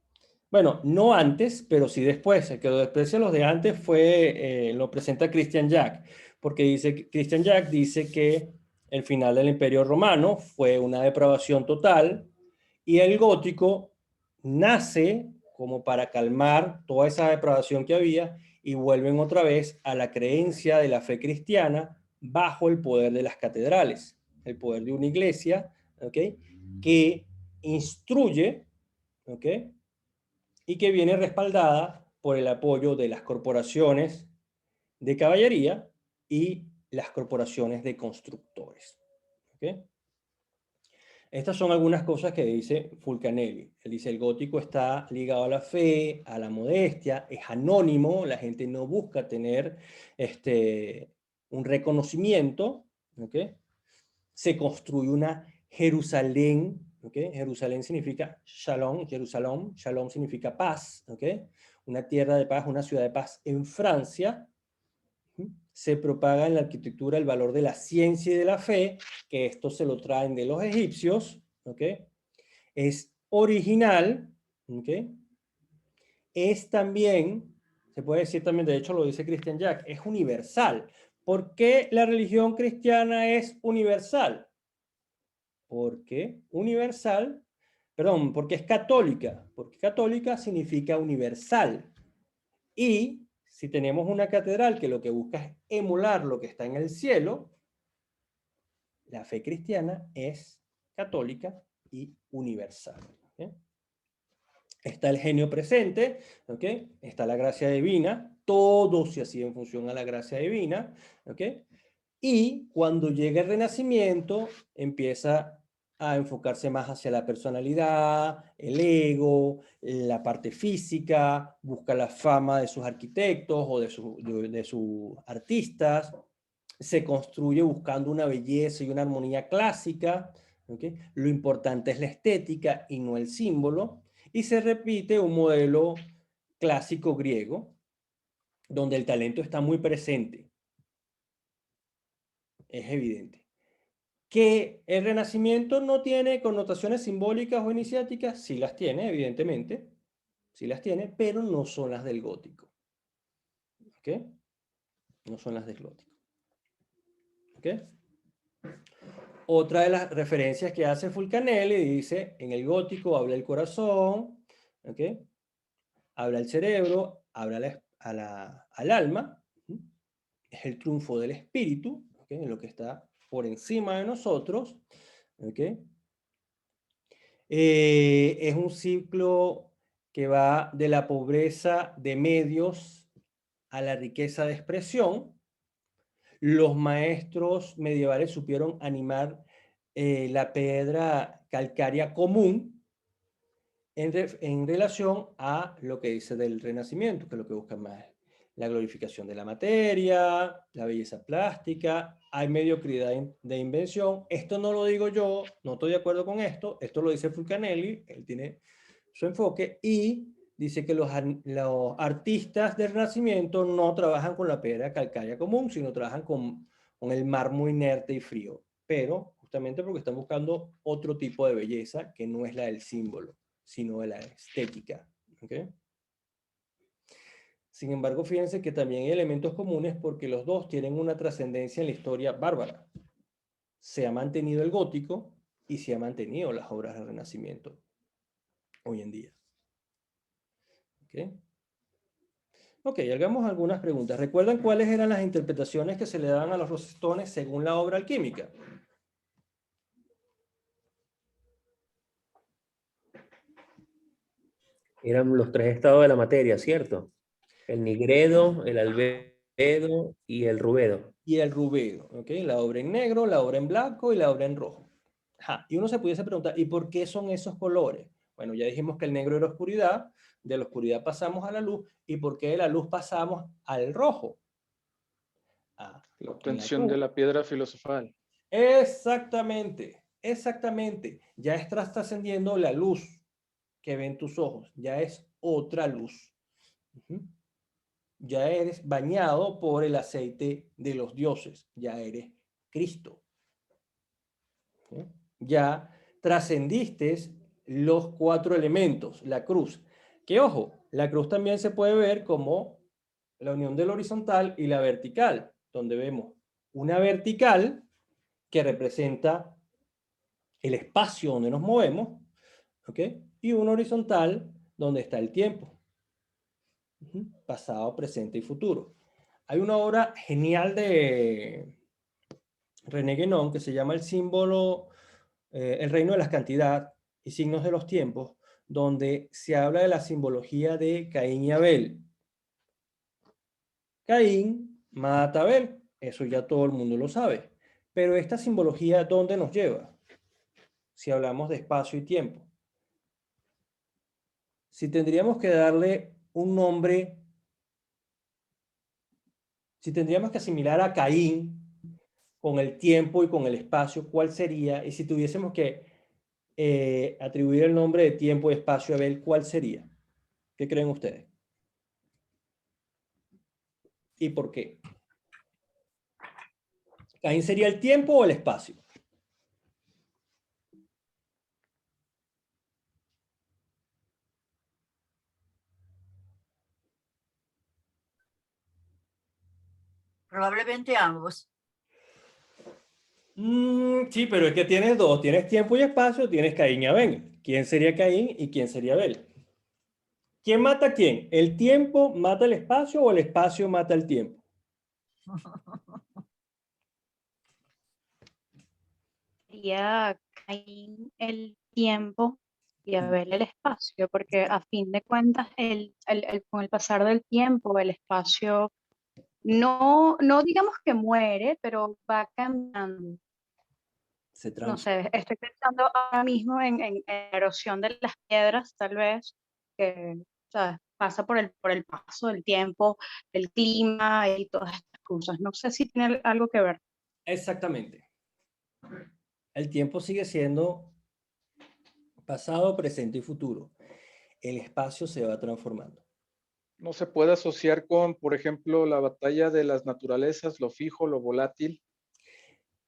Bueno, no antes, pero sí después. El que lo desprecia los de antes lo presenta Christian Jack, porque Christian Jack dice que el final del Imperio Romano fue una depravación total, y el gótico nace como para calmar toda esa depravación que había, y vuelven otra vez a la creencia de la fe cristiana bajo el poder de las catedrales, el poder de una iglesia, ¿ok?, que instruye, ¿ok?, y que viene respaldada por el apoyo de las corporaciones de caballería y las corporaciones de constructores. ¿Okay? Estas son algunas cosas que dice Fulcanelli. Él dice: el gótico está ligado a la fe, a la modestia, es anónimo, la gente no busca tener un reconocimiento, ¿okay? Se construye una Jerusalén, ¿okay? Jerusalén significa Shalom, Jerusalén, Shalom significa paz, ¿okay? Una tierra de paz, una ciudad de paz en Francia. Se propaga en la arquitectura el valor de la ciencia y de la fe, que esto se lo traen de los egipcios, ¿okay? Es original, ¿okay? Es también, se puede decir también, de hecho lo dice Christian Jack, es universal. ¿Por qué la religión cristiana es universal? Porque universal, perdón, porque es católica, porque católica significa universal. Y si tenemos una catedral que lo que busca es emular lo que está en el cielo, la fe cristiana es católica y universal. ¿Okay? Está el genio presente, ¿okay? Está la gracia divina, todo se hacía en función a la gracia divina, ¿okay? Y cuando llega el Renacimiento, empieza a enfocarse más hacia la personalidad, el ego, la parte física, busca la fama de sus arquitectos o de sus artistas, se construye buscando una belleza y una armonía clásica, ¿okay? Lo importante es la estética y no el símbolo, y se repite un modelo clásico griego, donde el talento está muy presente. Es evidente. Que el Renacimiento no tiene connotaciones simbólicas o iniciáticas, sí las tiene, evidentemente, sí las tiene, pero no son las del gótico. ¿Ok? No son las del gótico. ¿Ok? Otra de las referencias que hace Fulcanelli dice: en el gótico habla el corazón, ¿ok?, habla el cerebro, habla al alma, es el triunfo del espíritu, ¿ok?, en lo que está por encima de nosotros, ¿ok? Es un ciclo que va de la pobreza de medios a la riqueza de expresión. Los maestros medievales supieron animar la piedra calcárea común en relación a lo que dice del Renacimiento, que es lo que busca más la glorificación de la materia, la belleza plástica, hay mediocridad de invención. Esto no lo digo yo, no estoy de acuerdo con esto, esto lo dice Fulcanelli, él tiene su enfoque, y dice que los artistas del Renacimiento no trabajan con la piedra calcárea común, sino trabajan con el mármol inerte y frío, pero justamente porque están buscando otro tipo de belleza que no es la del símbolo, sino de la estética. ¿Okay? Sin embargo, fíjense que también hay elementos comunes porque los dos tienen una trascendencia en la historia bárbara. Se ha mantenido el gótico y se ha mantenido las obras del Renacimiento hoy en día. ¿Okay? Ok, hagamos algunas preguntas. ¿Recuerdan cuáles eran las interpretaciones que se le daban a los rosestones según la obra alquímica? Eran los tres estados de la materia, ¿cierto? El nigredo, el albedo y el rubedo. Y el rubedo, ¿ok? La obra en negro, la obra en blanco y la obra en rojo. Ajá. Y uno se pudiese preguntar, ¿y por qué son esos colores? Bueno, ya dijimos que el negro era oscuridad, de la oscuridad pasamos a la luz, ¿y por qué de la luz pasamos al rojo? La obtención de la piedra filosofal. Exactamente, exactamente. Ya estás trascendiendo la luz que ven tus ojos, ya es otra luz. Ya eres bañado por el aceite de los dioses, ya eres Cristo. ¿Sí? Ya trascendiste los 4 elementos, la cruz. Que ojo, la cruz también se puede ver como la unión del horizontal y la vertical, donde vemos una vertical que representa el espacio donde nos movemos, ¿ok? Y uno horizontal donde está el tiempo. Pasado, presente y futuro. Hay una obra genial de René Guénon que se llama El símbolo, el reino de las cantidades y signos de los tiempos, donde se habla de la simbología de Caín y Abel. Caín mata a Abel, eso ya todo el mundo lo sabe. Pero esta simbología, ¿dónde nos lleva? Si hablamos de espacio y tiempo. Si tendríamos que darle un nombre, si tendríamos que asimilar a Caín con el tiempo y con el espacio, ¿cuál sería? Y si tuviésemos que atribuir el nombre de tiempo y espacio a Abel, ¿cuál sería? ¿Qué creen ustedes? ¿Y por qué? ¿Caín sería el tiempo o el espacio? Probablemente ambos. Sí, pero es que tienes dos. Tienes tiempo y espacio, tienes Caín y Abel. ¿Quién sería Caín y quién sería Abel? ¿Quién mata a quién? ¿El tiempo mata el espacio o el espacio mata el tiempo? Sería Caín el tiempo y Abel el espacio, porque a fin de cuentas, con el pasar del tiempo, el espacio no digamos que muere, pero va cambiando. Se No transforma. sé, estoy pensando ahora mismo en la erosión de las piedras, tal vez, que ¿sabes? Pasa por el paso del tiempo, el clima y todas estas cosas. No sé si tiene algo que ver. Exactamente. El tiempo sigue siendo pasado, presente y futuro. El espacio se va transformando. No se puede asociar con, por ejemplo, la batalla de las naturalezas, lo fijo, lo volátil.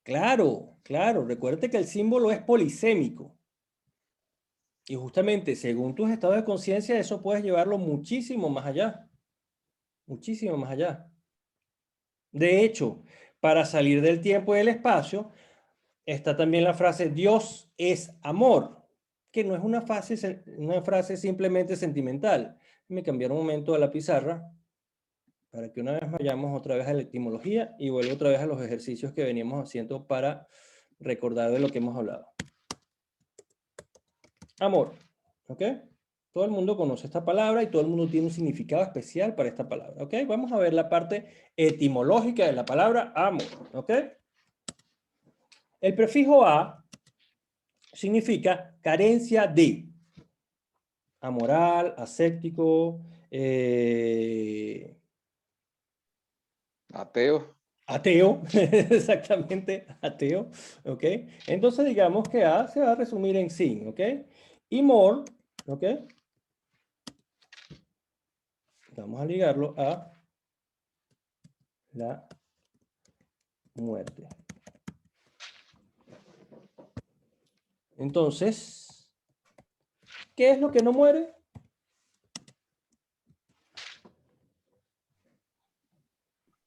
Claro, claro. Recuerde que el símbolo es polisémico. Y justamente según tus estados de conciencia, eso puedes llevarlo muchísimo más allá. Muchísimo más allá. De hecho, para salir del tiempo y del espacio, está también la frase Dios es amor, que no es una frase simplemente sentimental. Me cambié un momento a la pizarra para que una vez vayamos otra vez a la etimología y vuelvo otra vez a los ejercicios que veníamos haciendo para recordar de lo que hemos hablado. Amor, ¿ok? Todo el mundo conoce esta palabra y todo el mundo tiene un significado especial para esta palabra, ¿ok? Vamos a ver la parte etimológica de la palabra amor, ¿ok? El prefijo a significa carencia de, amoral, aséptico, Ateo. ateo, exactamente, ateo, ¿ok? Entonces digamos que a se va a resumir en sin, ¿ok? Y more, ¿ok? Vamos a ligarlo a la muerte. Entonces, ¿qué es lo que no muere?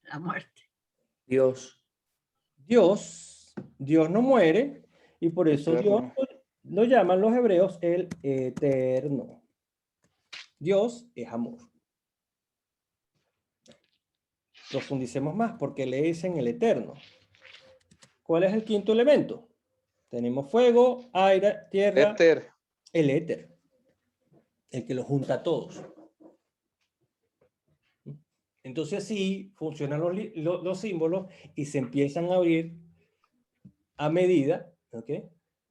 La muerte. Dios. Dios no muere y por eso Dios Eterno. lo llaman los hebreos el eterno. Dios es amor. Profundicemos más porque le dicen el eterno. ¿Cuál es el quinto elemento? Tenemos fuego, aire, tierra, Éter. el éter, el que lo junta a todos. Entonces sí, funcionan los símbolos y se empiezan a abrir a medida, ¿ok?,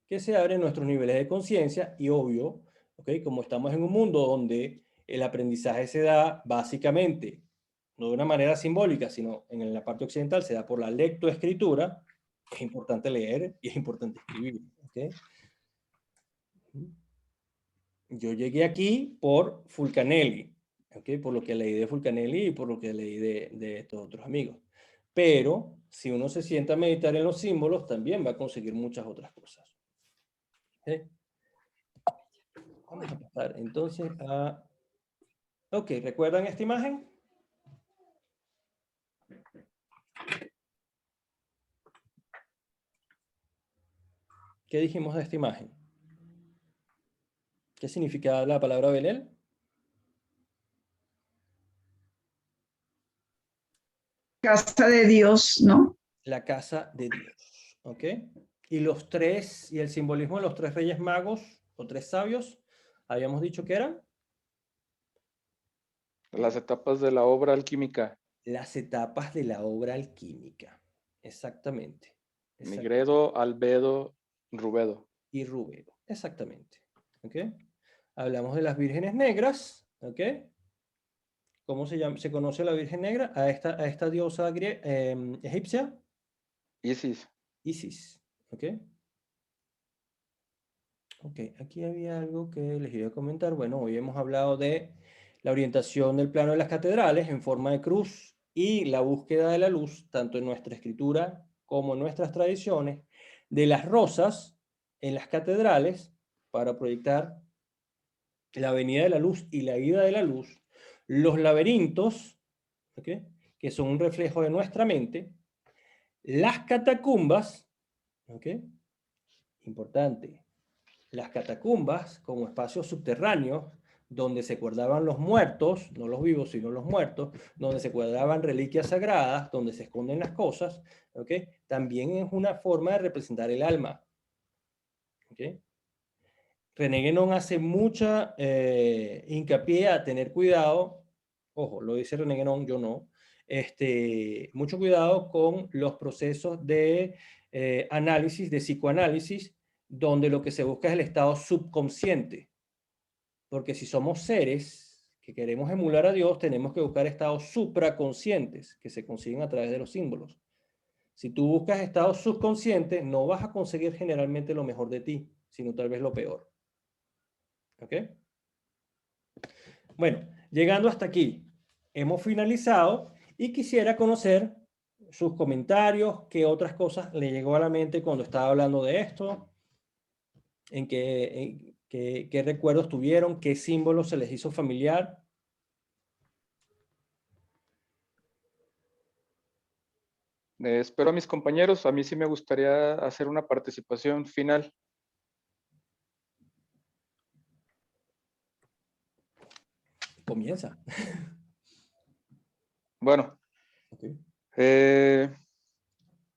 que se abren nuestros niveles de conciencia y obvio, ¿ok?, como estamos en un mundo donde el aprendizaje se da básicamente, no de una manera simbólica, sino en la parte occidental se da por la lectoescritura, es importante leer y es importante escribir, ¿ok? Yo llegué aquí por Fulcanelli, ¿ok?, por lo que leí de Fulcanelli y por lo que leí de estos otros amigos. Pero si uno se sienta a meditar en los símbolos, también va a conseguir muchas otras cosas. ¿Ok? Vamos a pasar entonces a... Ok, ¿recuerdan esta imagen? ¿Qué dijimos de esta imagen? ¿Qué significa la palabra Belel? Casa de Dios, ¿no? La casa de Dios, ¿ok? Y los tres, y el simbolismo de los tres reyes magos, o tres sabios, habíamos dicho que eran Las etapas de la obra alquímica. las etapas de la obra alquímica. Exactamente. Nigredo, albedo, rubedo. Y rubero, exactamente. ¿Ok? Hablamos de las vírgenes negras, ¿ok? ¿Cómo se llama? ¿Se conoce a la Virgen Negra? A esta diosa egipcia. Isis. Isis, ¿ok? Ok, aquí había algo que les iba a comentar. Bueno, hoy hemos hablado de la orientación del plano de las catedrales en forma de cruz y la búsqueda de la luz, tanto en nuestra escritura como en nuestras tradiciones, de las rosas en las catedrales para proyectar la venida de la luz y la ida de la luz, los laberintos, ¿ok?, que son un reflejo de nuestra mente, las catacumbas, ¿ok?, importante, las catacumbas como espacios subterráneos donde se guardaban los muertos, no los vivos, sino los muertos, donde se guardaban reliquias sagradas, donde se esconden las cosas, ¿ok? También es una forma de representar el alma, ¿ok? René Guénon hace mucha hincapié a tener cuidado, ojo, lo dice René Guénon, yo no, mucho cuidado con los procesos de análisis, de psicoanálisis, donde lo que se busca es el estado subconsciente. Porque si somos seres que queremos emular a Dios, tenemos que buscar estados supraconscientes que se consiguen a través de los símbolos. Si tú buscas estados subconscientes, no vas a conseguir generalmente lo mejor de ti, sino tal vez lo peor. ¿Ok? Bueno, llegando hasta aquí, hemos finalizado y quisiera conocer sus comentarios, qué otras cosas le llegó a la mente cuando estaba hablando de esto, qué recuerdos tuvieron, qué símbolos se les hizo familiar. Espero a mis compañeros, a mí sí me gustaría hacer una participación final. Comienza. Bueno, Okay.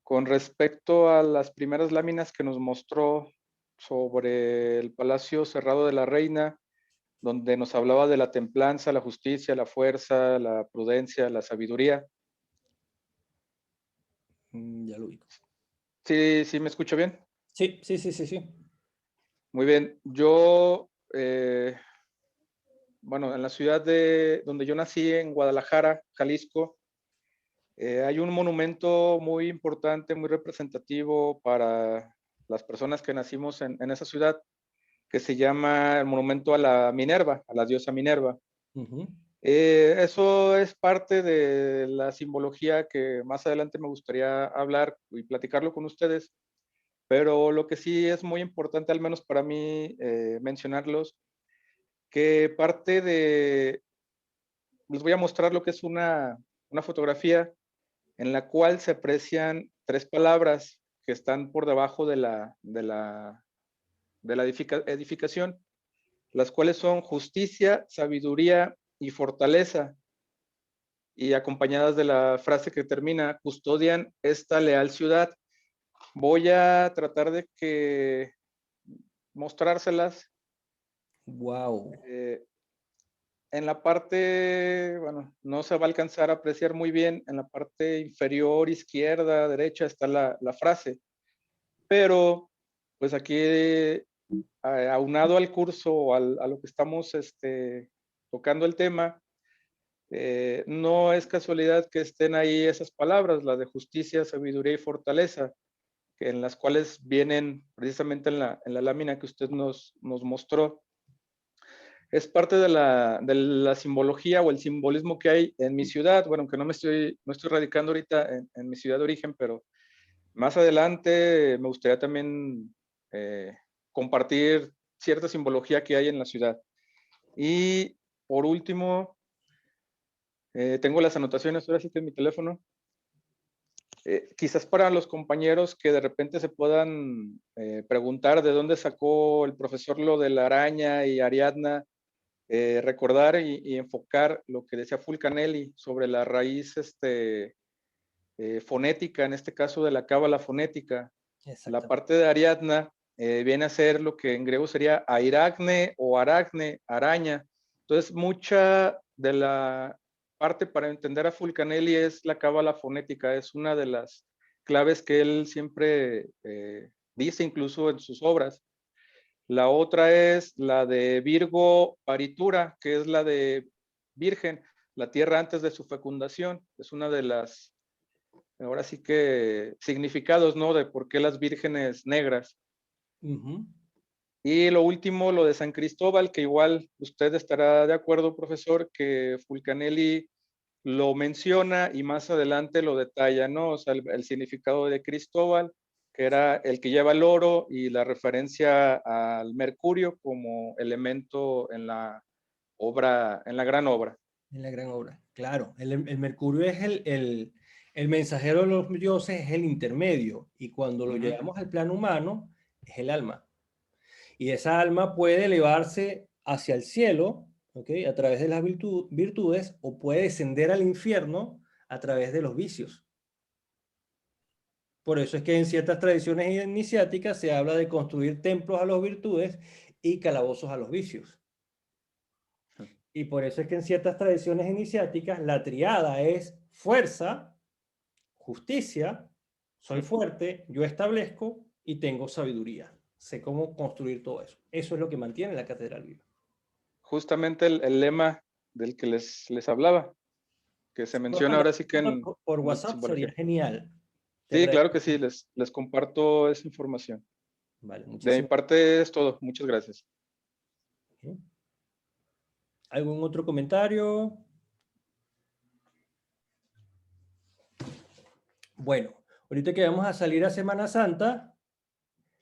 Con respecto a las primeras láminas que nos mostró sobre el Palacio Cerrado de la Reina, donde nos hablaba de la templanza, la justicia, la fuerza, la prudencia, la sabiduría. Ya lo ubico. ¿Sí, sí me escucho bien? Sí, sí, sí, sí, sí. Muy bien. Yo, bueno, en la ciudad donde yo nací, en Guadalajara, Jalisco, hay un monumento muy importante, muy representativo para las personas que nacimos en esa ciudad, que se llama el monumento a la Minerva, a la diosa Minerva. Eso es parte de la simbología que más adelante me gustaría hablar y platicarlo con ustedes, pero lo que sí es muy importante, al menos para mí, mencionarlos, que parte de, les voy a mostrar lo que es una fotografía en la cual se aprecian tres palabras que están por debajo de la edificación, las cuales son justicia, sabiduría y fortaleza, y acompañadas de la frase que termina, custodian esta leal ciudad. Voy a tratar de mostrárselas. Wow. En la parte, bueno, no se va a alcanzar a apreciar muy bien, en la parte inferior, izquierda, derecha, está la frase. Pero, pues aquí, aunado al curso o a lo que estamos tocando el tema, no es casualidad que estén ahí esas palabras, las de justicia, sabiduría y fortaleza, en las cuales vienen precisamente en la lámina que usted nos mostró. Es parte de la simbología o el simbolismo que hay en mi ciudad. Bueno, aunque no estoy radicando ahorita en mi ciudad de origen, pero más adelante me gustaría también compartir cierta simbología que hay en la ciudad. Y por último, tengo las anotaciones ahora sí que en mi teléfono. quizás para los compañeros que de repente se puedan preguntar de dónde sacó el profesor lo de la araña y Ariadna, recordar y enfocar lo que decía Fulcanelli sobre la raíz fonética, en este caso de la cábala fonética. La parte de Ariadna viene a ser lo que en griego sería airagne o aracne, araña. Entonces, mucha de la parte para entender a Fulcanelli es la cábala fonética, es una de las claves que él siempre dice incluso en sus obras. La otra es la de Virgo paritura, que es la de virgen, la tierra antes de su fecundación. Es una de las, ahora sí que, significados, ¿no? De por qué las vírgenes negras. Y lo último, lo de San Cristóbal, que igual usted estará de acuerdo, profesor, que Fulcanelli lo menciona y más adelante lo detalla, ¿no? O sea, el significado de Cristóbal, que era el que lleva el oro, y la referencia al mercurio como elemento en la obra, en la gran obra. En la gran obra, claro. El mercurio es el mensajero de los dioses, es el intermedio, y cuando lo llevamos al plano humano, es el alma. Y esa alma puede elevarse hacia el cielo, ¿ok? A través de las virtudes, o puede descender al infierno a través de los vicios. Por eso es que en ciertas tradiciones iniciáticas se habla de construir templos a las virtudes y calabozos a los vicios. Y por eso es que en ciertas tradiciones iniciáticas la triada es fuerza, justicia, soy fuerte, yo establezco y tengo sabiduría. Sé cómo construir todo eso. Eso es lo que mantiene la catedral viva. Justamente el lema del que les hablaba, que se menciona ahora sí que en... Por WhatsApp sería genial. Sí, claro que sí, les comparto esa información. Vale, de mi parte es todo. Muchas gracias. ¿Algún otro comentario? Bueno, ahorita que vamos a salir a Semana Santa,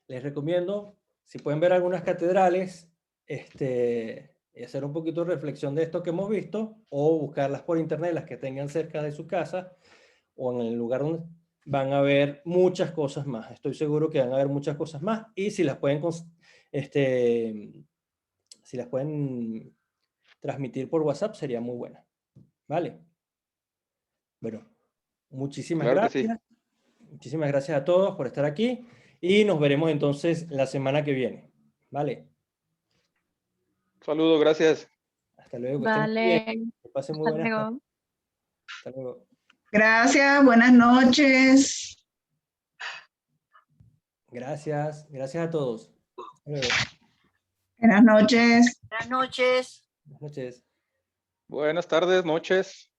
les recomiendo, si pueden ver algunas catedrales, y hacer un poquito de reflexión de esto que hemos visto, o buscarlas por internet, las que tengan cerca de su casa, o en el lugar donde van a ver muchas cosas más. Estoy seguro que van a ver muchas cosas más, y si las pueden, transmitir por WhatsApp, sería muy buena. ¿Vale? Bueno, muchísimas gracias. Sí. Muchísimas gracias a todos por estar aquí, y nos veremos entonces la semana que viene. ¿Vale? Saludos, gracias. Hasta luego. Vale. Que pasen muy buenas tardes. Hasta luego. Gracias, buenas noches. Gracias, gracias a todos. Hasta luego. Buenas noches. Buenas noches. Buenas noches. Buenas tardes, noches.